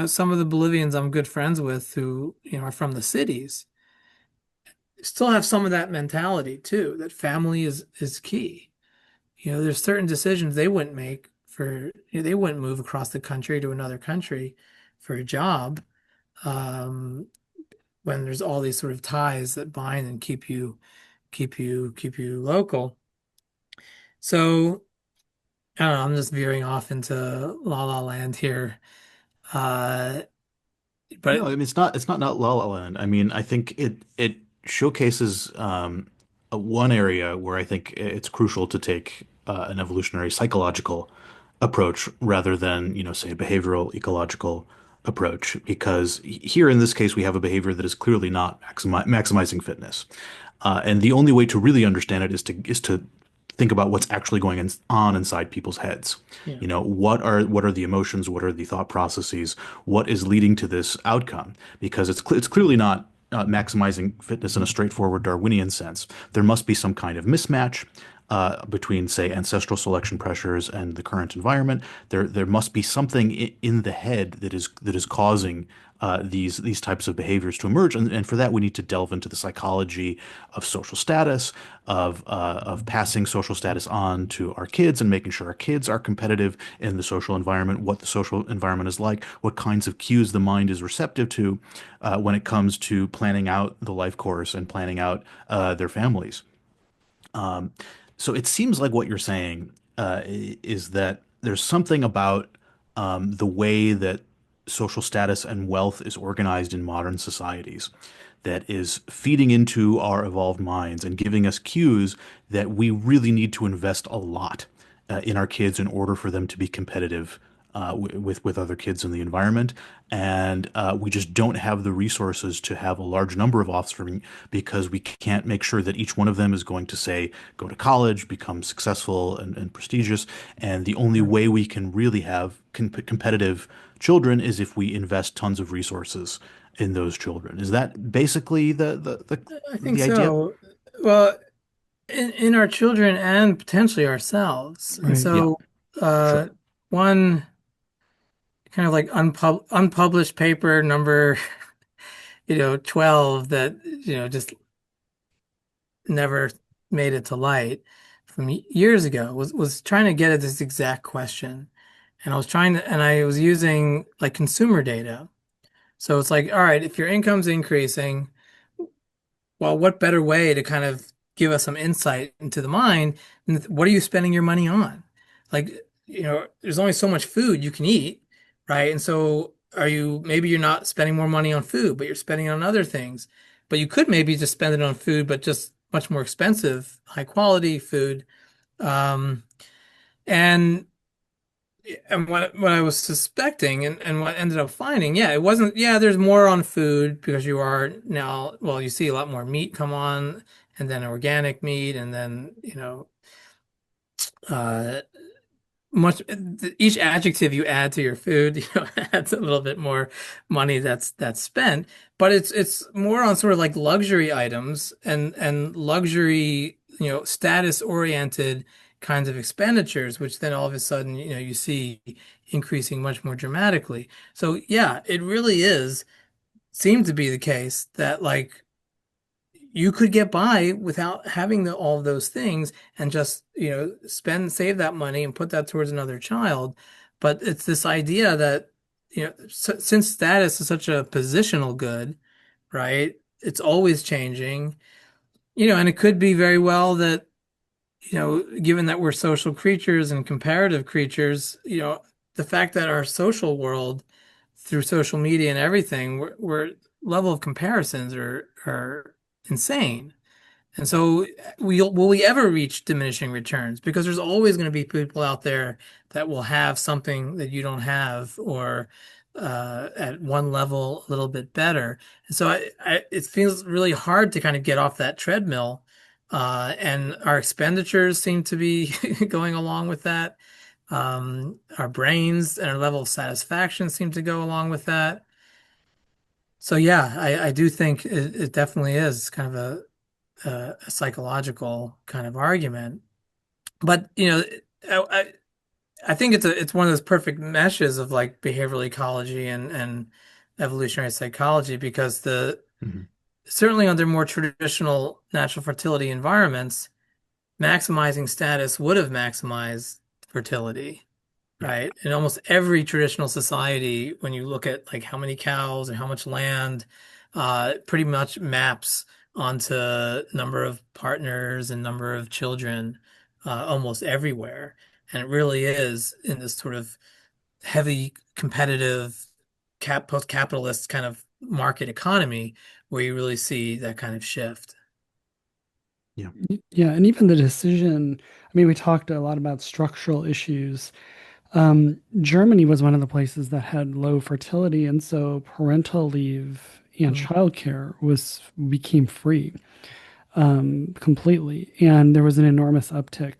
some of the Bolivians I'm good friends with who, are from the cities still have some of that mentality too, that family is key. There's certain decisions they wouldn't make they wouldn't move across the country to another country for a job, um, when there's all these sort of ties that bind and keep you local. So I don't know, I'm just veering off into La La Land here. Uh, No, I but mean it's not La La Land. I mean, I think it showcases one area where I think it's crucial to take an evolutionary psychological approach rather than, say a behavioral ecological approach, because here in this case we have a behavior that is clearly not maximizing fitness. And the only way to really understand it is to think about what's actually on inside people's heads. yeah, What are the emotions? What are the thought processes? What is leading to this outcome? Because it's clearly not maximizing fitness in a straightforward Darwinian sense. There must be some kind of mismatch between, say, ancestral selection pressures and the current environment. There must be something in the head that is causing these types of behaviors to emerge, and for that we need to delve into the psychology of social status, of passing social status on to our kids and making sure our kids are competitive in the social environment, what the social environment is like, what kinds of cues the mind is receptive to when it comes to planning out the life course and planning out their families. Um, so it seems like what you're saying is that there's something about the way that social status and wealth is organized in modern societies that is feeding into our evolved minds and giving us cues that we really need to invest a lot in our kids in order for them to be competitive with other kids in the environment, and we just don't have the resources to have a large number of offspring because we can't make sure that each one of them is going to, say, go to college, become successful and prestigious. And the only yeah. way we can really have competitive children is if we invest tons of resources in those children. Is that basically I think the idea? so. Well, in our children and potentially ourselves. And Right. Yeah, so, sure. uh, one kind of like unpublished paper number, 12 that, just never made it to light from years ago was trying to get at this exact question. And I was using like consumer data. So it's like, all right, if your income's increasing, well, what better way to kind of give us some insight into the mind? And what are you spending your money on? Like, there's only so much food you can eat, right? And so maybe you're not spending more money on food, but you're spending on other things. But you could maybe just spend it on food, but just much more expensive, high quality food. Um, and and what I was suspecting and what I ended up finding, yeah, it wasn't, yeah, there's more on food because you are now, well, you see a lot more meat come on and then organic meat and then, uh, much each adjective you add to your food, adds a little bit more money that's spent. But it's more on sort of like luxury items and luxury, status oriented kinds of expenditures, which then all of a sudden, you see increasing much more dramatically. So yeah, it really seemed to be the case that like you could get by without having all of those things and just, save that money and put that towards another child. But it's this idea that, since status is such a positional good, right? It's always changing, and it could be very well that, given that we're social creatures and comparative creatures, the fact that our social world through social media and everything, we're level of comparisons are insane. And so will we ever reach diminishing returns? Because there's always going to be people out there that will have something that you don't have, or at one level a little bit better. And so it feels really hard to kind of get off that treadmill. And our expenditures seem to be going along with that. Our brains and our level of satisfaction seem to go along with that. So yeah, I do think it definitely is kind of a psychological kind of argument. But I think it's one of those perfect meshes of like behavioral ecology and evolutionary psychology, because the Mhm. certainly under more traditional natural fertility environments, maximizing status would have maximized fertility. Yeah. Right. In almost every traditional society, when you look at like how many cows and how much land, pretty much maps onto number of partners and number of children, almost everywhere. And it really is in this sort of heavy competitive post-capitalist kind of market economy where you really see that kind of shift. Yeah. Yeah, and even the decision, I mean, we talked a lot about structural issues. Germany was one of the places that had low fertility, and so parental leave and Mm. childcare was became free completely, and there was an enormous uptick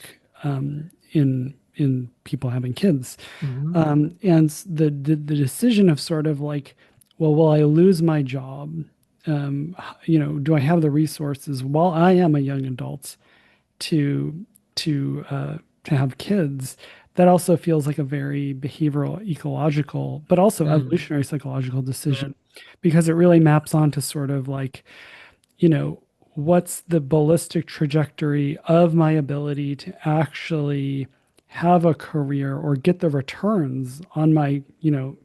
in people having kids. Mhm. And the decision of sort of like, well, will I lose my job? Do I have the resources while I am a young adult to to have kids? That also feels like a very behavioral, ecological, but also Mm. evolutionary psychological Yeah. decision, because it really maps onto sort of like, you know, what's the ballistic trajectory of my ability to actually have a career or get the returns on my,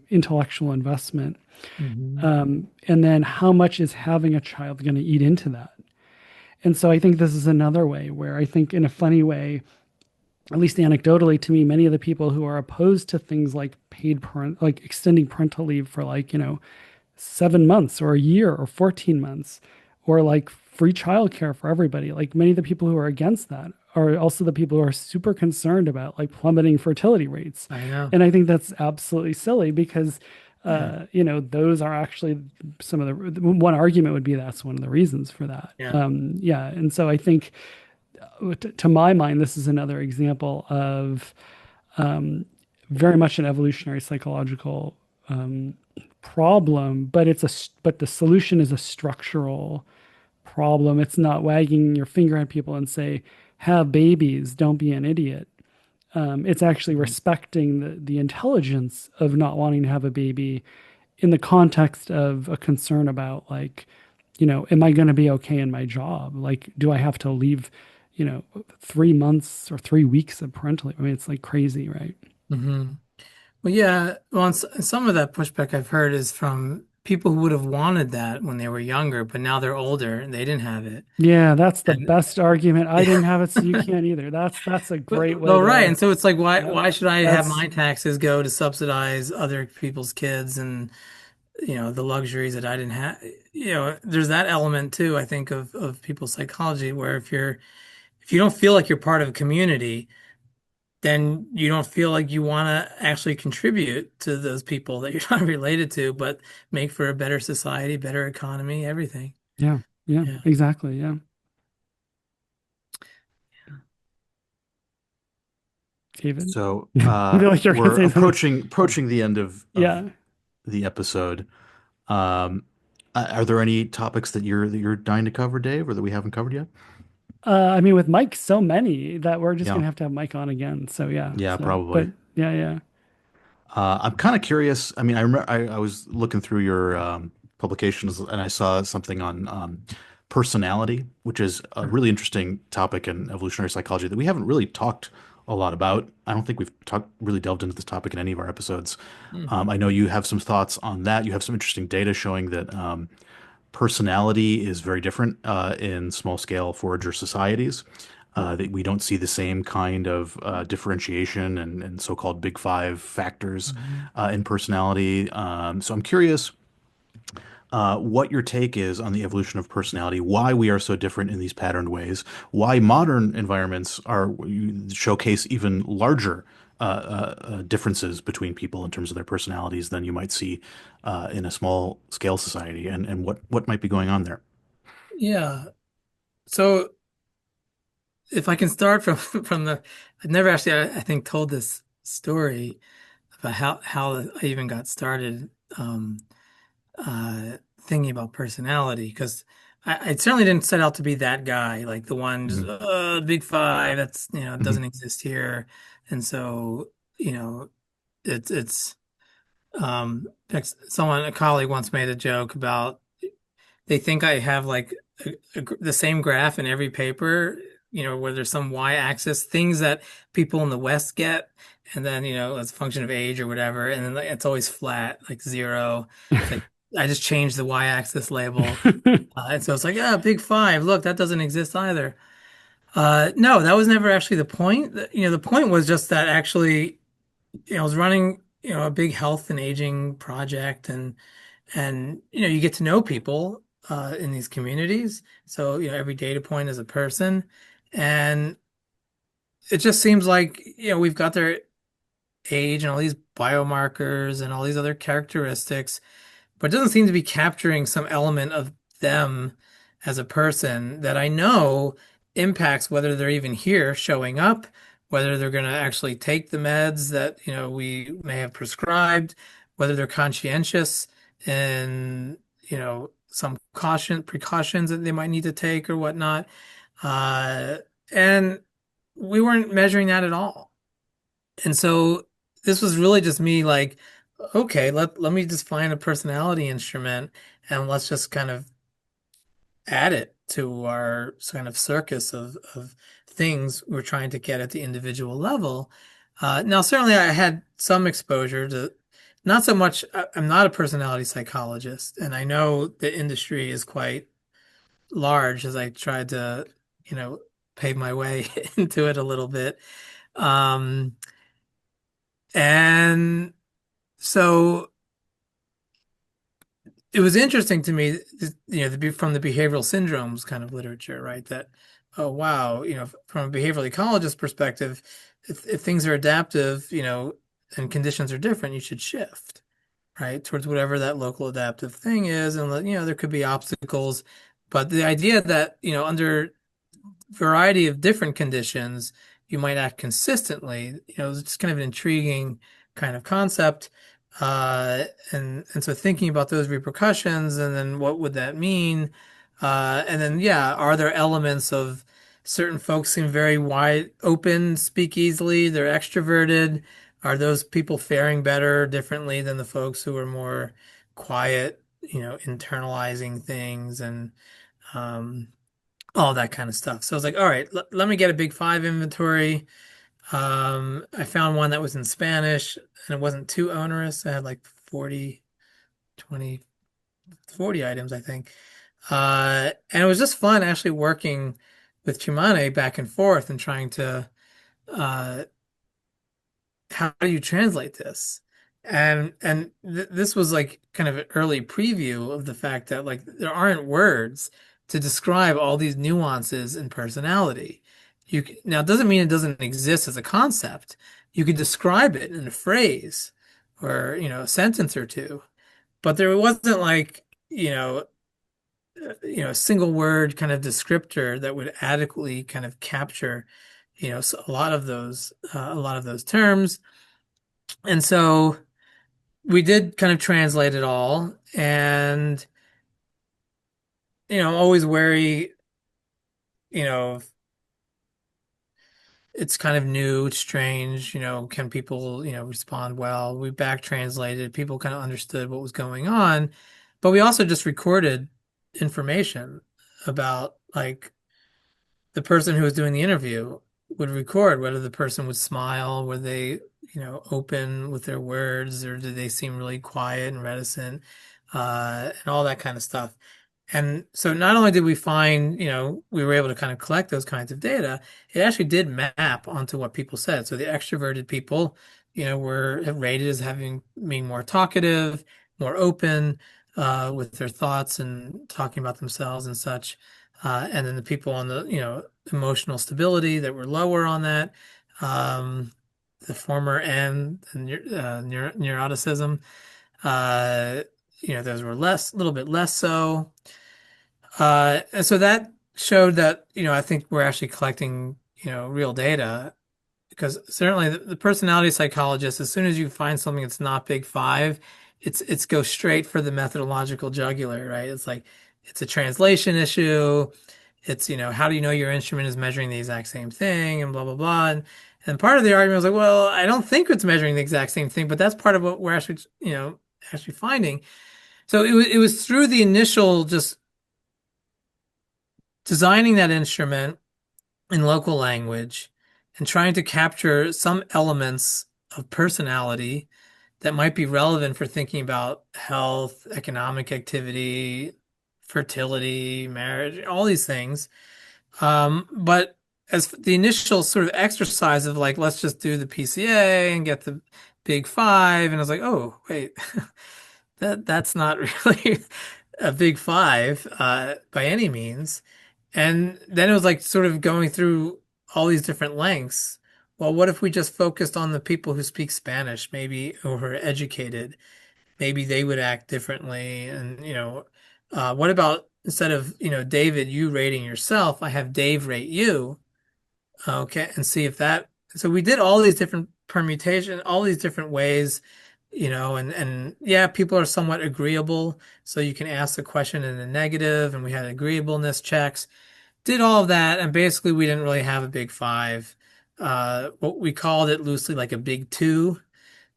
intellectual investment. Mhm. And then how much is having a child going to eat into that? And so I think this is another way where I think, in a funny way, at least anecdotally to me, many of the people who are opposed to things like like extending parental leave for like, 7 months or a year or 14 months, or like free childcare for everybody. Like many of the people who are against that are also the people who are super concerned about like plummeting fertility rates. I know. And I think that's absolutely silly because, Yeah. those are actually some of one argument would be that's one of the reasons for that. Yeah. Yeah. And so I think, to my mind, this is another example of very much an evolutionary psychological problem, but but the solution is a structural problem. It's not wagging your finger at people and say, "Have babies, don't be an idiot." It's actually Mhm. respecting the intelligence of not wanting to have a baby in the context of a concern about like, am I going to be okay in my job? Like, do I have to leave, 3 months or 3 weeks of parental leave? I mean, it's like crazy, right? Mhm. Well, yeah. Well, some of that pushback I've heard is from people who would have wanted that when they were younger, but now they're older and they didn't have it. Yeah, that's the And best argument. I yeah. didn't have it, so you can't either. That's a great way Well, right. to, And so it's like, why yeah, why should I have that's, my taxes go to subsidize other people's kids and the luxuries that I didn't have? There's that element too, I think, of people's psychology, where if you don't feel like you're part of a community, then you don't feel like you want to actually contribute to those people that you're not related to, but make for a better society, better economy, everything. yeah, yeah, Yeah. exactly. Yeah. David, So I feel like you're going to we're say something. approaching the end of Yeah. the episode. Um, are there any topics that you're dying to cover, Dave, or that we haven't covered yet? I mean, with Mike, so many that we're just Yeah, gonna have to have Mike on again. So yeah. yeah, So, but probably. yeah, yeah. I'm kind of curious. I mean, I remember I was looking through your publications and I saw something on personality, which is a really interesting topic in evolutionary psychology that we haven't really talked a a lot about. I don't think we've talked really delved into this topic in any of our episodes. Hmm. I know you have some thoughts on that. You have some interesting data showing that personality is very different in small scale forager societies. That we don't see the same kind of differentiation and so-called big five factors Mhm. in personality. So I'm curious what your take is on the evolution of personality, why we are so different in these patterned ways, why modern environments are showcase even larger differences between people in terms of their personalities than you might see in a small scale society, and what might be going on there. Yeah. So if I can start from from the, I've never actually, I think, told this story about how I even got started thinking about personality because I certainly didn't set out to be that guy, like the one just Mhm. big five that's Mhm. doesn't exist here, and so you know it's like someone a colleague once made a joke about they think I have like the same graph in every paper, where there's some y-axis, things that people in the West get, and then, as a function of age or whatever, and then like, it's always flat, like zero. It's like I just changed the y-axis label. And so it's like, yeah, big five. Look, that doesn't exist either. No, that was never actually the point. The point was just that actually, I was running, a big health and aging project, and you get to know people in these communities. So every data point is a person, and it just seems like we've got their age and all these biomarkers and all these other characteristics, but it doesn't seem to be capturing some element of them as a person that I know impacts whether they're even here showing up, whether they're going to actually take the meds that, we may have prescribed, whether they're conscientious and, some precautions that they might need to take or whatnot. Uh, and we weren't measuring that at all. And so this was really just me like, okay, let me just find a personality instrument and let's just kind of add it to our kind of circus of things we're trying to get at the individual level. Now, certainly I had some exposure to not so much, I'm not a personality psychologist, and I know the industry is quite large as I tried to, you know, pave my way into it a little bit. Um, and so it was interesting to me, from the behavioral syndromes kind of literature, right? That, oh, wow, from a behavioral ecologist perspective, if things are adaptive, and conditions are different, you should shift, right, towards whatever that local adaptive thing is. And, there could be obstacles, but the idea that, under variety of different conditions, you might act consistently. It's just kind of an intriguing kind of concept. And so thinking about those repercussions and then what would that mean? And then, yeah, are there elements of certain folks seem very wide open, speak easily, they're extroverted. Are those people faring better differently than the folks who are more quiet, internalizing things and, um, all that kind of stuff. So I was like, all right, let me get a big five inventory. I found one that was in Spanish and it wasn't too onerous. I had like 40, 20, 40 items, I think. And it was just fun actually working with Chimane back and forth and trying to, uh, how do you translate this? And th this was like kind of an early preview of the fact that like there aren't words to describe all these nuances in personality. Now it doesn't mean it doesn't exist as a concept. You could describe it in a phrase or a sentence or two, but there wasn't like a single word kind of descriptor that would adequately kind of capture a lot of those terms. And so we did kind of translate it all. And, I'm always wary, you know, it's kind of new, it's strange, can people, respond well? We back translated, people kind of understood what was going on. But we also just recorded information about like the person who was doing the interview. would record whether the person would smile, were they, open with their words, or did they seem really quiet and reticent, and all that kind of stuff. And so not only did we find, we were able to kind of collect those kinds of data, it actually did map onto what people said. So the extroverted people, were rated as having being more talkative, more open, with their thoughts and talking about themselves and such. And then the people on the, emotional stability that were lower on that, um, the former N, neuroticism, uh, those were less, a little bit less so. And so that showed that, I think we're actually collecting, real data because certainly the personality psychologist, as soon as you find something that's not big five, it's go straight for the methodological jugular, right? It's like it's a translation issue. It's, how do you know your instrument is measuring the exact same thing and blah blah blah. And part of the argument was like, well, I don't think it's measuring the exact same thing, but that's part of what we're actually, actually finding. So it was through the initial just designing that instrument in local language and trying to capture some elements of personality that might be relevant for thinking about health, economic activity, fertility, marriage, all these things. But as the initial sort of exercise of like, let's just do the PCA and get the big five, and I was like, oh, wait, that's not really a big five by any means. And then it was like sort of going through all these different lengths. Well, what if we just focused on the people who speak Spanish, maybe, or who are educated? Maybe they would act differently. And, what about instead of, David, you rating yourself, I have Dave rate you. Okay. And see if that, so we did all these different permutations, all these different ways, and yeah, people are somewhat agreeable. So you can ask the question in the negative, and we had agreeableness checks, did all of that. And basically we didn't really have a big five. What we called it loosely like a big two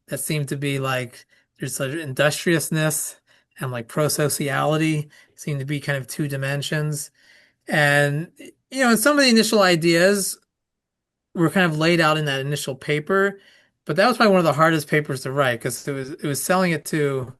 that seemed to be like there's such industriousness and like prosociality seem to be kind of two dimensions. And, and some of the initial ideas were kind of laid out in that initial paper, but that was probably one of the hardest papers to write because it was selling it to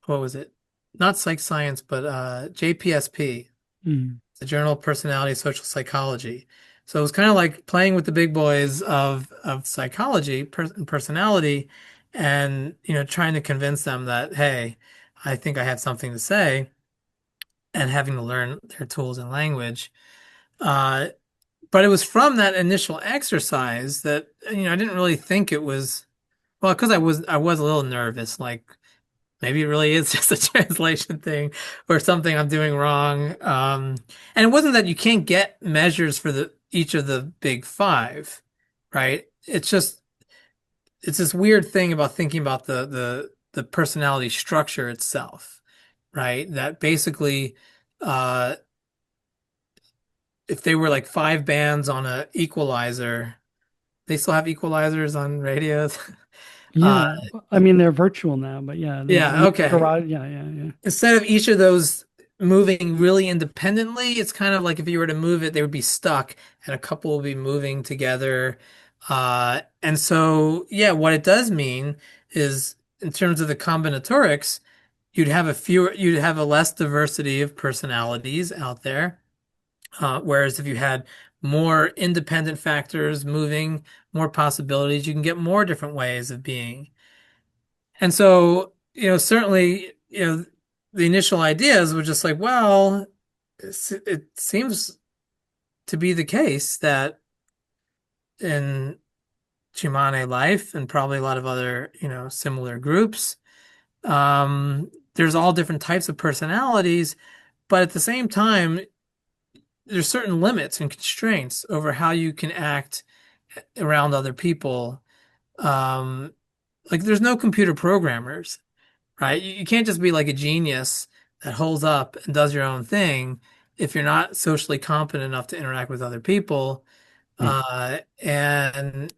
what was it? Not Psych Science, but JPSP, Mm. the Journal of Personality and Social Psychology. So it was kind of like playing with the big boys of psychology and personality, and trying to convince them that, hey, I think I have something to say, and having to learn their tools and language. Uh, but it was from that initial exercise that I didn't really think it was well because I was a little nervous, like maybe it really is just a translation thing or something I'm doing wrong. And it wasn't that you can't get measures for the each of the big five, right? It's this weird thing about thinking about the personality structure itself, right? That basically, uh, if they were like five bands on a equalizer, they still have equalizers on radios. Uh, Yeah. I mean, they're virtual now, but yeah, yeah, in the okay. garage. Yeah, yeah, yeah. Instead of each of those moving really independently, it's kind of like if you were to move it, they would be stuck and a couple will be moving together. And so, yeah, what it does mean is in terms of the combinatorics, you'd have a less diversity of personalities out there. Whereas if you had more independent factors moving, more possibilities, you can get more different ways of being. And so, certainly, the initial ideas were just like, well, it seems to be the case that in Chimane life and probably a lot of other, similar groups, there's all different types of personalities, but at the same time, there's certain limits and constraints over how you can act around other people. Um, like there's no computer programmers, right? You can't just be like a genius that holds up and does your own thing if you're not socially competent enough to interact with other people. Hmm. And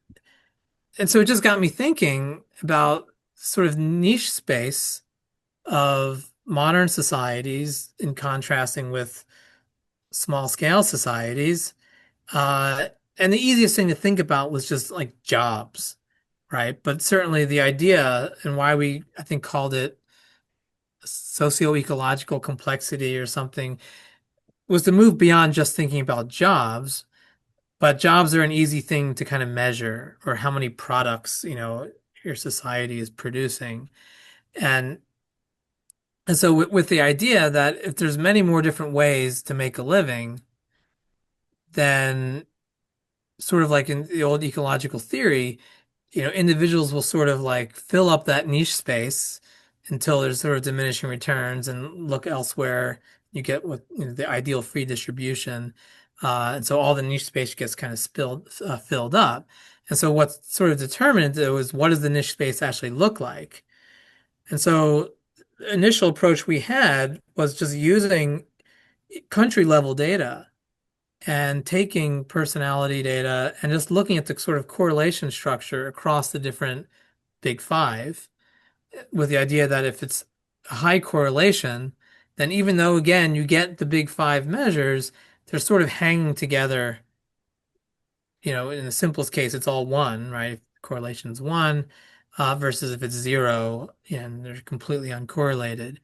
so it just got me thinking about sort of niche space of modern societies in contrasting with small scale societies. and the easiest thing to think about was just like jobs, right? But certainly the idea and why we, I think, called it socio-ecological complexity or something was to move beyond just thinking about jobs, but jobs are an easy thing to kind of measure or how many products, your society is producing. And and so with the idea that if there's many more different ways to make a living, then sort of like in the old ecological theory, individuals will sort of like fill up that niche space until there's sort of diminishing returns and look elsewhere. You get what the ideal free distribution, and so all the niche space gets kind of filled up. And so what's sort of determined though is what does the niche space actually look like? And so the initial approach we had was just using country level data and taking personality data and just looking at the sort of correlation structure across the different big five with the idea that if it's a high correlation, then even though, again, you get the big five measures, they're sort of hanging together. In the simplest case, it's all one, right? Correlation's one, versus if it's zero and they're completely uncorrelated.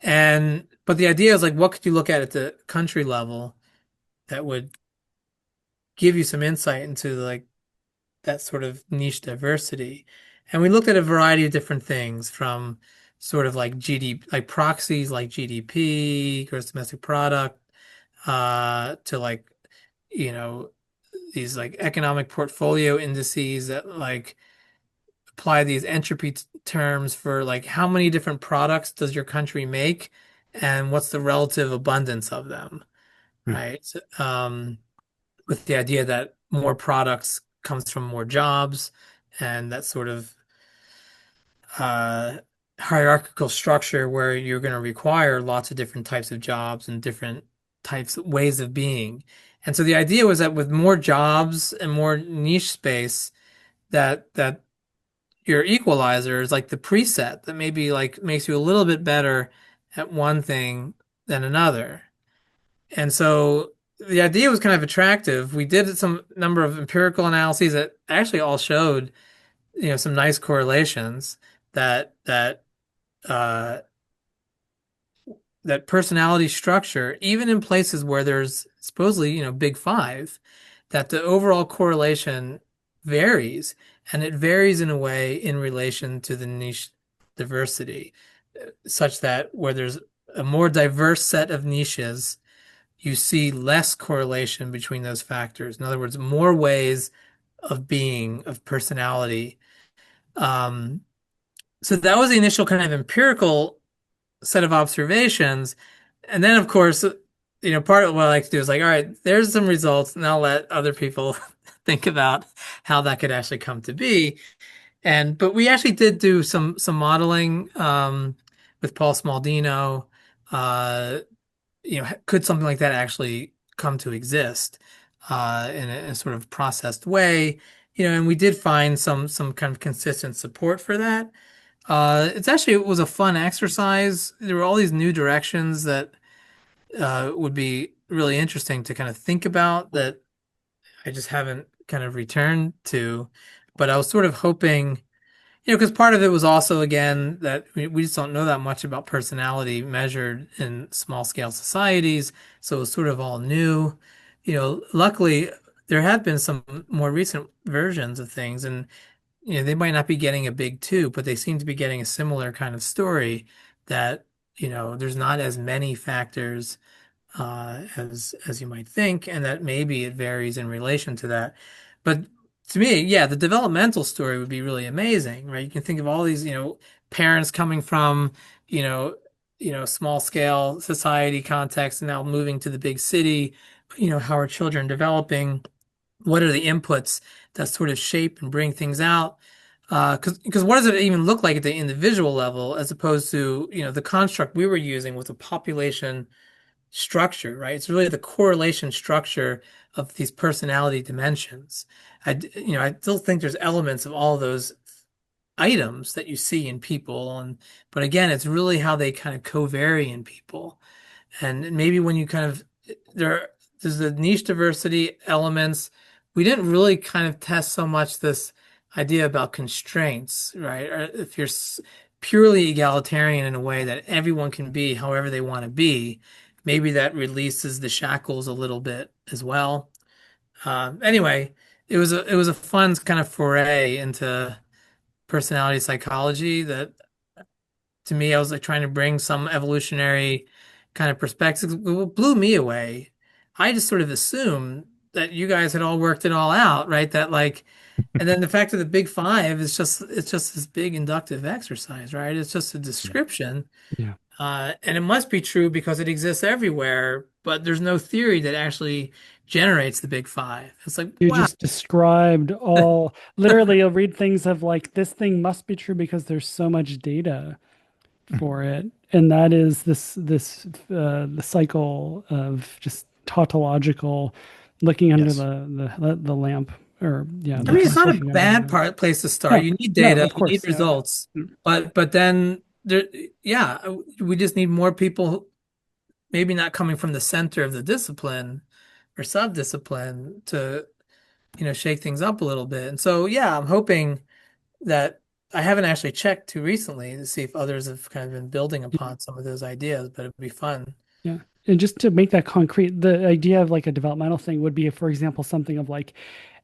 But the idea is like, what could you look at the country level that would give you some insight into like that sort of niche diversity. And we looked at a variety of different things from sort of like GDP, like proxies like GDP, gross domestic product, to like, you know, these like economic portfolio indices that like apply these entropy terms for like how many different products does your country make and what's the relative abundance of them, Hmm. right? So, with the idea that more products comes from more jobs and that sort of uh, hierarchical structure where you're going to require lots of different types of jobs and different types of ways of being. And so the idea was that with more jobs and more niche space, that your equalizer is like the preset that maybe like makes you a little bit better at one thing than another. And so the idea was kind of attractive. We did some number of empirical analyses that actually all showed, some nice correlations that uh, that personality structure, even in places where there's supposedly, big five, that the overall correlation varies, and it varies in a way in relation to the niche diversity, such that where there's a more diverse set of niches you see less correlation between those factors. In other words, more ways of being, of personality. Um, so that was the initial kind of empirical set of observations. And then, of course, part of what I like to do is like, all right, there's some results. Now let other people think about how that could actually come to be. But we actually did do some modeling with Paul Smaldino. Uh, could something like that actually come to exist in a sort of processed way? And we did find some kind of consistent support for that. It was a fun exercise. There were all these new directions that would be really interesting to kind of think about that I just haven't kind of returned to. But I was sort of hoping, because part of it was also, again, that we just don't know that much about personality measured in small scale societies. So it was sort of all new. Luckily, there have been some more recent versions of things, and they might not be getting a big two, but they seem to be getting a similar kind of story that, there's not as many factors as you might think, and that maybe it varies in relation to that. But to me, yeah, the developmental story would be really amazing, right? You can think of all these, parents coming from, you know, small scale society context and now moving to the big city. How are children developing? What are the inputs that sort of shape and bring things out? Because what does it even look like at the individual level as opposed to, the construct we were using was a population structure, right? It's really the correlation structure of these personality dimensions. I still think there's elements of all those items that you see in people, but again, it's really how they kind of co-vary in people. And maybe when you kind of there's the niche diversity elements, we didn't really kind of test so much this idea about constraints, right? Or if you're purely egalitarian in a way that everyone can be however they want to be, maybe that releases the shackles a little bit as well. Anyway, it was a fun kind of foray into personality psychology that to me I was like trying to bring some evolutionary kind of perspective. What blew me away, I just sort of assumed that you guys had all worked it all out, right? That like, and then the fact of the big five is just it's just this big inductive exercise, right? It's just a Yeah. description. Yeah. And it must be true because it exists everywhere, but there's no theory that actually generates the big five. It's like, You wow. just described all, literally, you'll read things of like, this thing must be true because there's so much data for it. And that is the cycle of just tautological looking under Yes. the lamp, or yeah, I mean, looking it's Yes. not a poking under the bad lamp. place to start. No, You need no, data, of you need course. Yeah, yeah. results, but then there, yeah, we just need more people, maybe not coming from the center of the discipline or sub-discipline to, shake things up a little bit. And so, yeah, I'm hoping that I haven't actually checked too recently to see if others have kind of been building Yeah. upon some of those ideas, but it'd be fun. Yeah. And just to make that concrete, the idea of like a developmental thing would be, for example, something of like,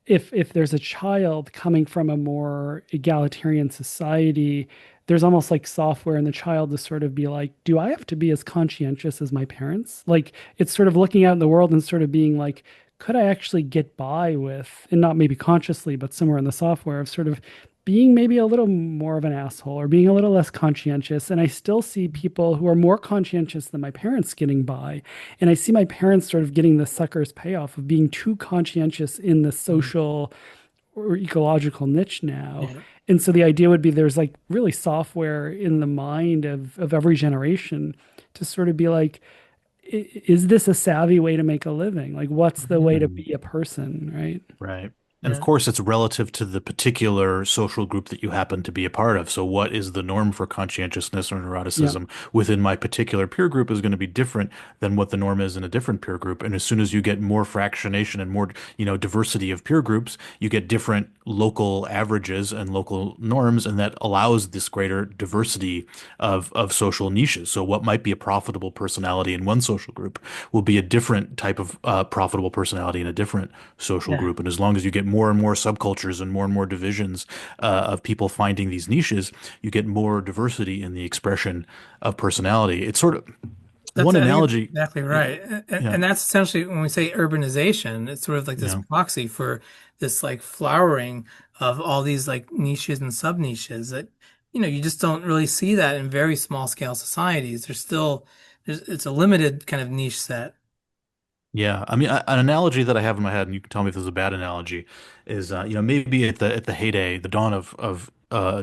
if there's a child coming from a more egalitarian society, there's almost like software in the child to sort of be like, do I have to be as conscientious as my parents? Like it's sort of looking out in the world and sort of being like, could I actually get by with, and not maybe consciously, but somewhere in the software of sort of being maybe a little more of an asshole or being a little less conscientious. And I still see people who are more conscientious than my parents getting by. And I see my parents sort of getting the sucker's payoff of being too conscientious in the Mhm. social or ecological niche now. Yeah. And so the idea would be there's like really software in the mind of every generation to sort of be like, is this a savvy way to make a living? Like, what's the way to Mhm. be a person, right? Right. And of Yeah. course, it's relative to the particular social group that you happen to be a part of. So, what is the norm for conscientiousness or Yeah. neuroticism within my particular peer group is going to be different than what the norm is in a different peer group. And as soon as you get more fractionation and more, diversity of peer groups, you get different local averages and local norms, and that allows this greater diversity of social niches. So, what might be a profitable personality in one social group will be a different type of profitable personality in a different social Yeah. group. And as long as you get more and more subcultures and more divisions of people finding these niches, you get more diversity in the expression of personality. It's sort of That's, one I think it's analogy. exactly Yeah, right. yeah, And that's essentially when we say urbanization, it's sort of like this yeah. proxy for this like flowering of all these like niches and sub niches that, you just don't really see that in very small scale societies. It's a limited kind of niche set. Yeah, I mean, an analogy that I have in my head, and you can tell me if this is a bad analogy, is maybe at the heyday, the dawn of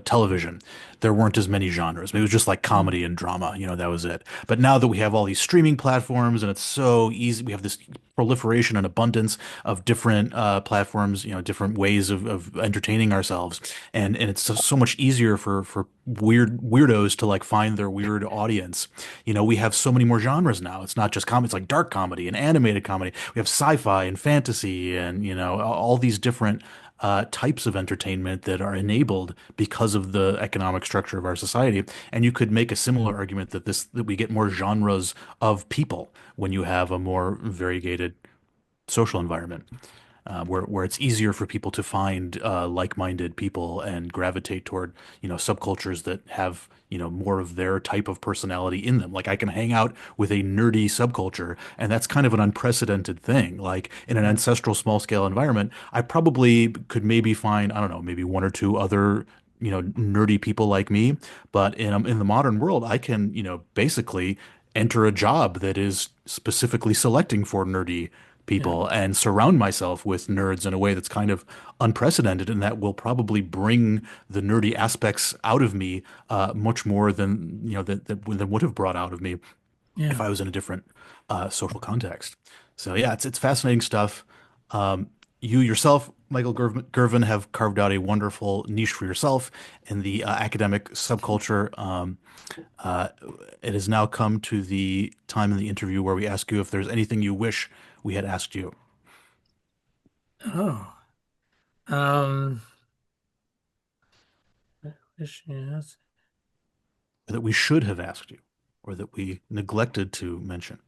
television, there weren't as many genres. Maybe it was just like Mm. comedy and drama, that was it. But now that we have all these streaming platforms, and it's so easy, we have this proliferation and abundance of different platforms, different ways of entertaining ourselves, and it's so much easier for weirdos to like find their weird audience. We have so many more genres now. It's not just comedy, it's like dark comedy and animated comedy. We have sci-fi and fantasy and, all these different types of entertainment that are enabled because of the economic structure of our society. And you could make a similar argument that we get more genres of people when you have a more variegated social environment where it's easier for people to find like-minded people and gravitate toward subcultures that have more of their type of personality in them. Like I can hang out with a nerdy subculture, and that's kind of an unprecedented thing. Like in an Yeah. ancestral small-scale environment, I probably could maybe find, I don't know, maybe one or two other nerdy people like me, but in the modern world, I can basically enter a job that is specifically selecting for nerdy Yeah. people and surround myself with nerds in a way that's kind of unprecedented, and that will probably bring the nerdy aspects out of me much more than than would have brought out of me if Yeah. I was in a different social context. So yeah, it's fascinating stuff. Um, you yourself, Michael Gurven, have carved out a wonderful niche for yourself in the academic subculture. Uh, it has now come to the time in the interview where we ask you if there's anything you wish we had asked you. Oh. Um, yes. that we should have asked you, or that we neglected to mention?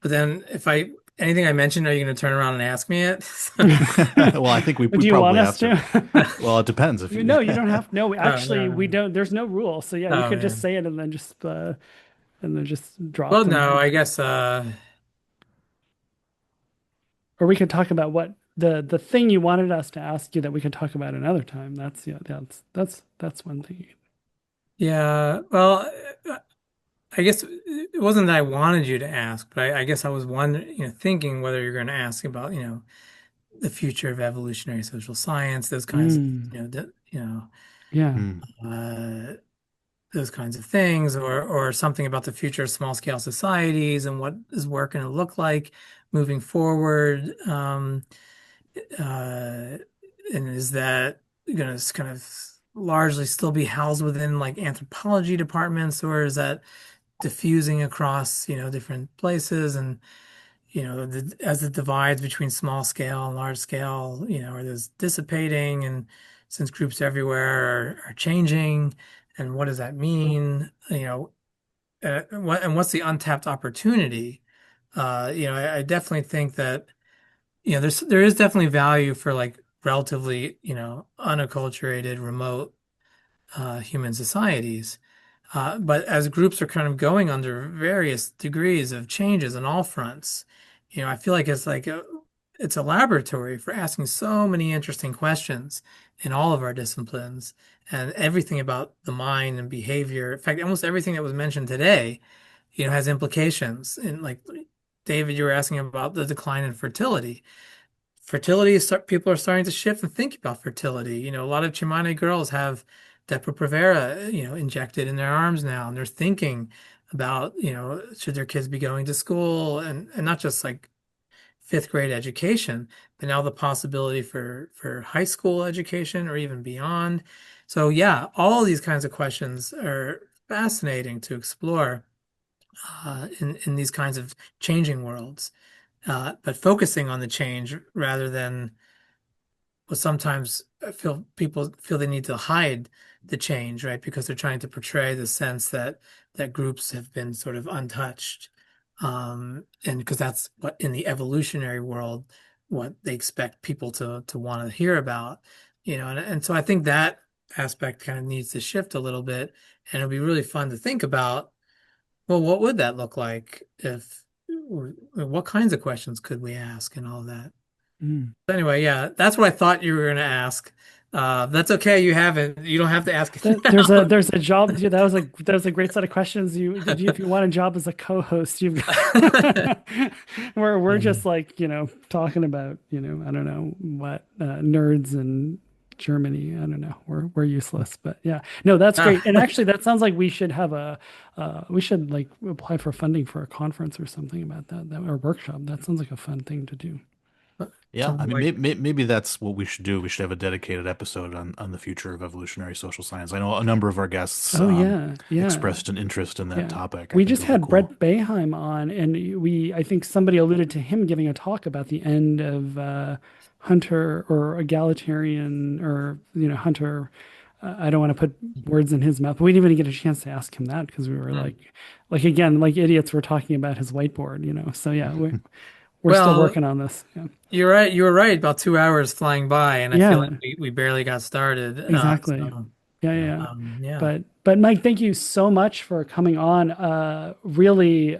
But then if I anything I mentioned, are you going to turn around and ask me it? Well, I think we Do you want probably us have to. to? Well, it depends if you. No, you don't have. No, Oh, actually, we no. don't. There's no rule. So yeah, you Oh, could just man. say it and then just drop Well, the no, I mic, guess or we could talk about what the thing you wanted us to ask you that we could talk about another time. That's yeah, that's one thing. yeah. Well, I guess it wasn't that I wanted you to ask, but I guess I was wondering, thinking whether you're going to ask about, the future of evolutionary social science, those kinds of, Mm, yeah. Hmm. uh, those kinds of things, or something about the future of small scale societies and what is work going to look like moving forward. Uh, and is that going to kind of largely still be housed within like anthropology departments, or is that diffusing across, different places? And, as the divides between small scale and large scale, are those dissipating? And since groups everywhere are changing, and what does that mean? What's the untapped opportunity? I definitely think that, there is definitely value for like relatively, unacculturated, remote human societies. But as groups are kind of going under various degrees of changes on all fronts, I feel like it's a laboratory for asking so many interesting questions in all of our disciplines, and everything about the mind and behavior. In fact, almost everything that was mentioned today, has implications. And like David, you were asking about the decline in fertility. People are starting to shift and think about fertility. A lot of Chimane girls have Depo-Provera, injected in their arms now, and they're thinking about, should their kids be going to school, and not just like fifth grade education, but now the possibility for high school education or even beyond. So yeah, all these kinds of questions are fascinating to explore in these kinds of changing worlds, but focusing on the change rather than well, sometimes I feel people feel they need to hide the change, right? Because they're trying to portray the sense that groups have been sort of untouched. And because that's what in the evolutionary world, what they expect people to want to hear about, and so I think that aspect kind of needs to shift a little bit, and it'll be really fun to think about, well, what would that look like if, what kinds of questions could we ask and all that. Mm. Anyway, yeah, that's what I thought you were going to ask. That's okay. You haven't. You don't have to ask it That, now. there's a job. Yeah, that was a great set of questions. If you want a job as a co-host, you've got where we're just like, talking about, I don't know what nerds and Germany. I don't know. We're useless, but yeah. No, that's great. And actually that sounds like we should have we should like apply for funding for a conference or something about that or workshop. That sounds like a fun thing to do. Yeah, I Sounds mean, like maybe that's what we should do. We should have a dedicated episode on the future of evolutionary social science. I know a number of our guests Oh yeah, yeah. expressed an interest in that Yeah. topic. I We think just it'll be had cool. Brett Beheim on, and I think somebody alluded to him giving a talk about the end of Hunter or egalitarian or, Hunter. I don't want to put words in his mouth, but we didn't even get a chance to ask him that because we were hmm. like again, like idiots, we're talking about his whiteboard. So yeah, we're still Well, working on this. Yeah. you're right. You were right about 2 hours flying by, and I feel like Yeah. we barely got started. Exactly. Yeah, yeah, Yeah. yeah. Yeah. But Mike, thank you so much for coming on. Really,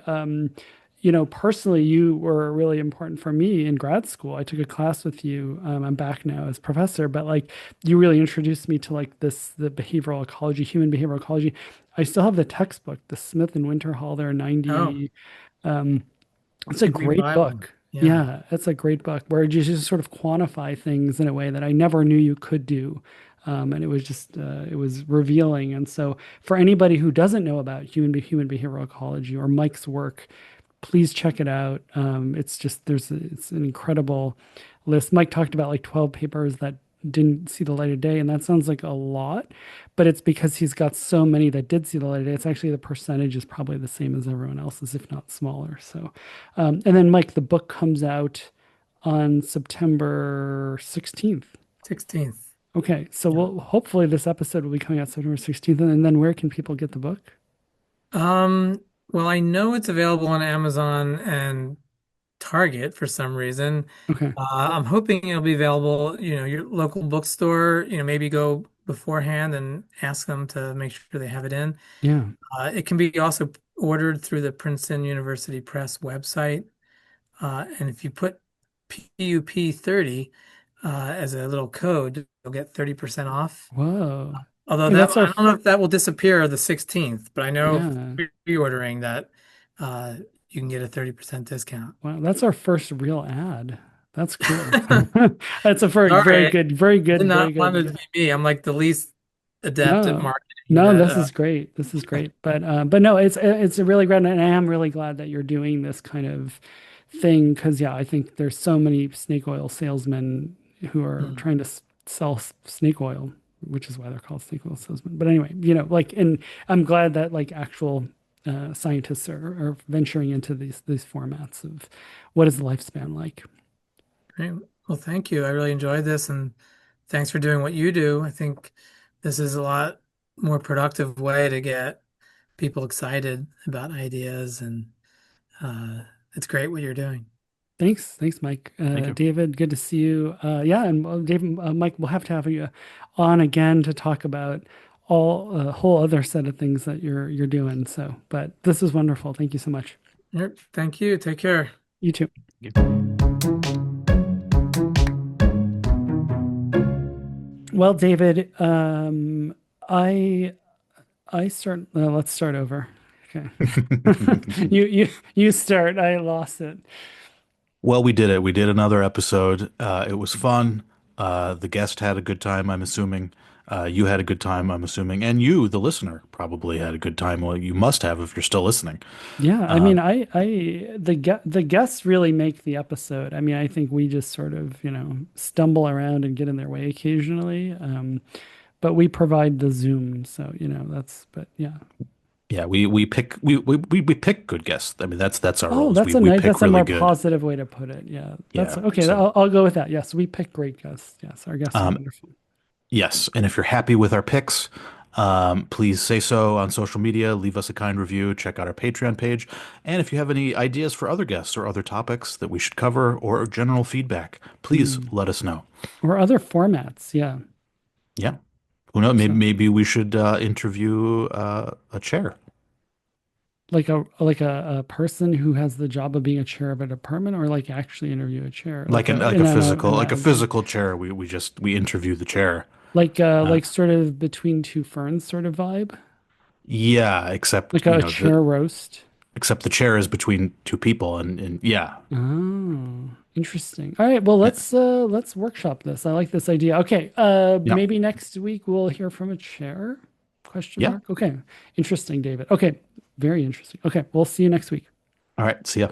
personally, you were really important for me in grad school. I took a class with you. I'm back now as professor, but like you really introduced me to like the behavioral ecology, human behavioral ecology. I still have the textbook, the Smith and Winterhall. There are Oh, 90. Um, it's a the Green great Bible. book. Yeah. Yeah, it's a great book where you just sort of quantify things in a way that I never knew you could do. And it was just, it was revealing. And so, for anybody who doesn't know about human behavioral ecology or Mike's work, please check it out. It's just, it's an incredible list. Mike talked about like 12 papers that didn't see the light of day, and that sounds like a lot, but it's because he's got so many that did see the light of day. It's actually the percentage is probably the same as everyone else's, if not smaller. So, and then Mike, the book comes out on September 16th. 16th. Okay, so Yeah. we'll hopefully this episode will be coming out September 16th, and then where can people get the book? Um, well, I know it's available on Amazon and Target for some reason. Okay. I'm hoping it'll be available, your local bookstore, maybe go beforehand and ask them to make sure they have it in. Yeah. It can be also ordered through the Princeton University Press website. And if you put PUP30 as a little code, you'll get 30% off. Whoa. Although Hey, that that's our I don't know if that will disappear the 16th, but I know yeah. pre-ordering that uh, you can get a 30% discount. Wow, that's our first real ad. That's cool. That's a very Sorry, good, very I did good, very not want it to good. be me. I'm like the least adept at No, marketing no, that this is great. This is great. But no, it's a really great, and I am really glad that you're doing this kind of thing because yeah, I think there's so many snake oil salesmen who are Mm, trying to sell snake oil, which is why they're called snake oil salesmen. But anyway, like, and I'm glad that like actual scientists are venturing into these formats of what is the lifespan like. great. Well, thank you. I really enjoyed this, and thanks for doing what you do. I think this is a lot more productive way to get people excited about ideas, and it's great what you're doing. Thanks, Mike. Thank you. David, good to see you. Yeah, and David, Mike, we'll have to have you on again to talk about all a whole other set of things that you're doing. So, but this is wonderful. Thank you so much. Yep. Thank you. Take care. You too. Well, David, I I start. Let's start over. Okay. You start. I lost it. Well, we did it. We did another episode. It was fun. The guest had a good time, I'm assuming. You had a good time, I'm assuming. And you, the listener, probably had a good time. Well, you must have if you're still listening. Yeah, I Uh, mean, the guests really make the episode. I mean, I think we just sort of, stumble around and get in their way occasionally. But we provide the Zoom, so but yeah. yeah, we pick good guests. I mean, that's our Oh, role is we pick that's a really more good. positive way to put it. Yeah, that's Yeah. okay. So, I'll go with that. Yes, we pick great guests. Yes, our guests are um, wonderful. yes. And if you're happy with our picks, please say so on social media. Leave us a kind review. Check out our Patreon page. And if you have any ideas for other guests or other topics that we should cover or general feedback, please Mm. let us know. Or other formats. Yeah, Yeah. Who knows? Maybe, so maybe we should interview a chair, like a person who has the job of being a chair of a department, or like actually interview a chair, like an in like a analogy. physical chair. We interview the chair. Uh, Like sort of between two ferns sort of vibe, yeah, except like a chair roast. the chair is between two people, and yeah, Oh, interesting. All right, well let's workshop this. I like this idea. Okay, yeah, maybe next week we'll hear from a chair? Question yeah. mark. Okay, interesting, David. Okay, very interesting. Okay, we'll see you next week. All right. See ya.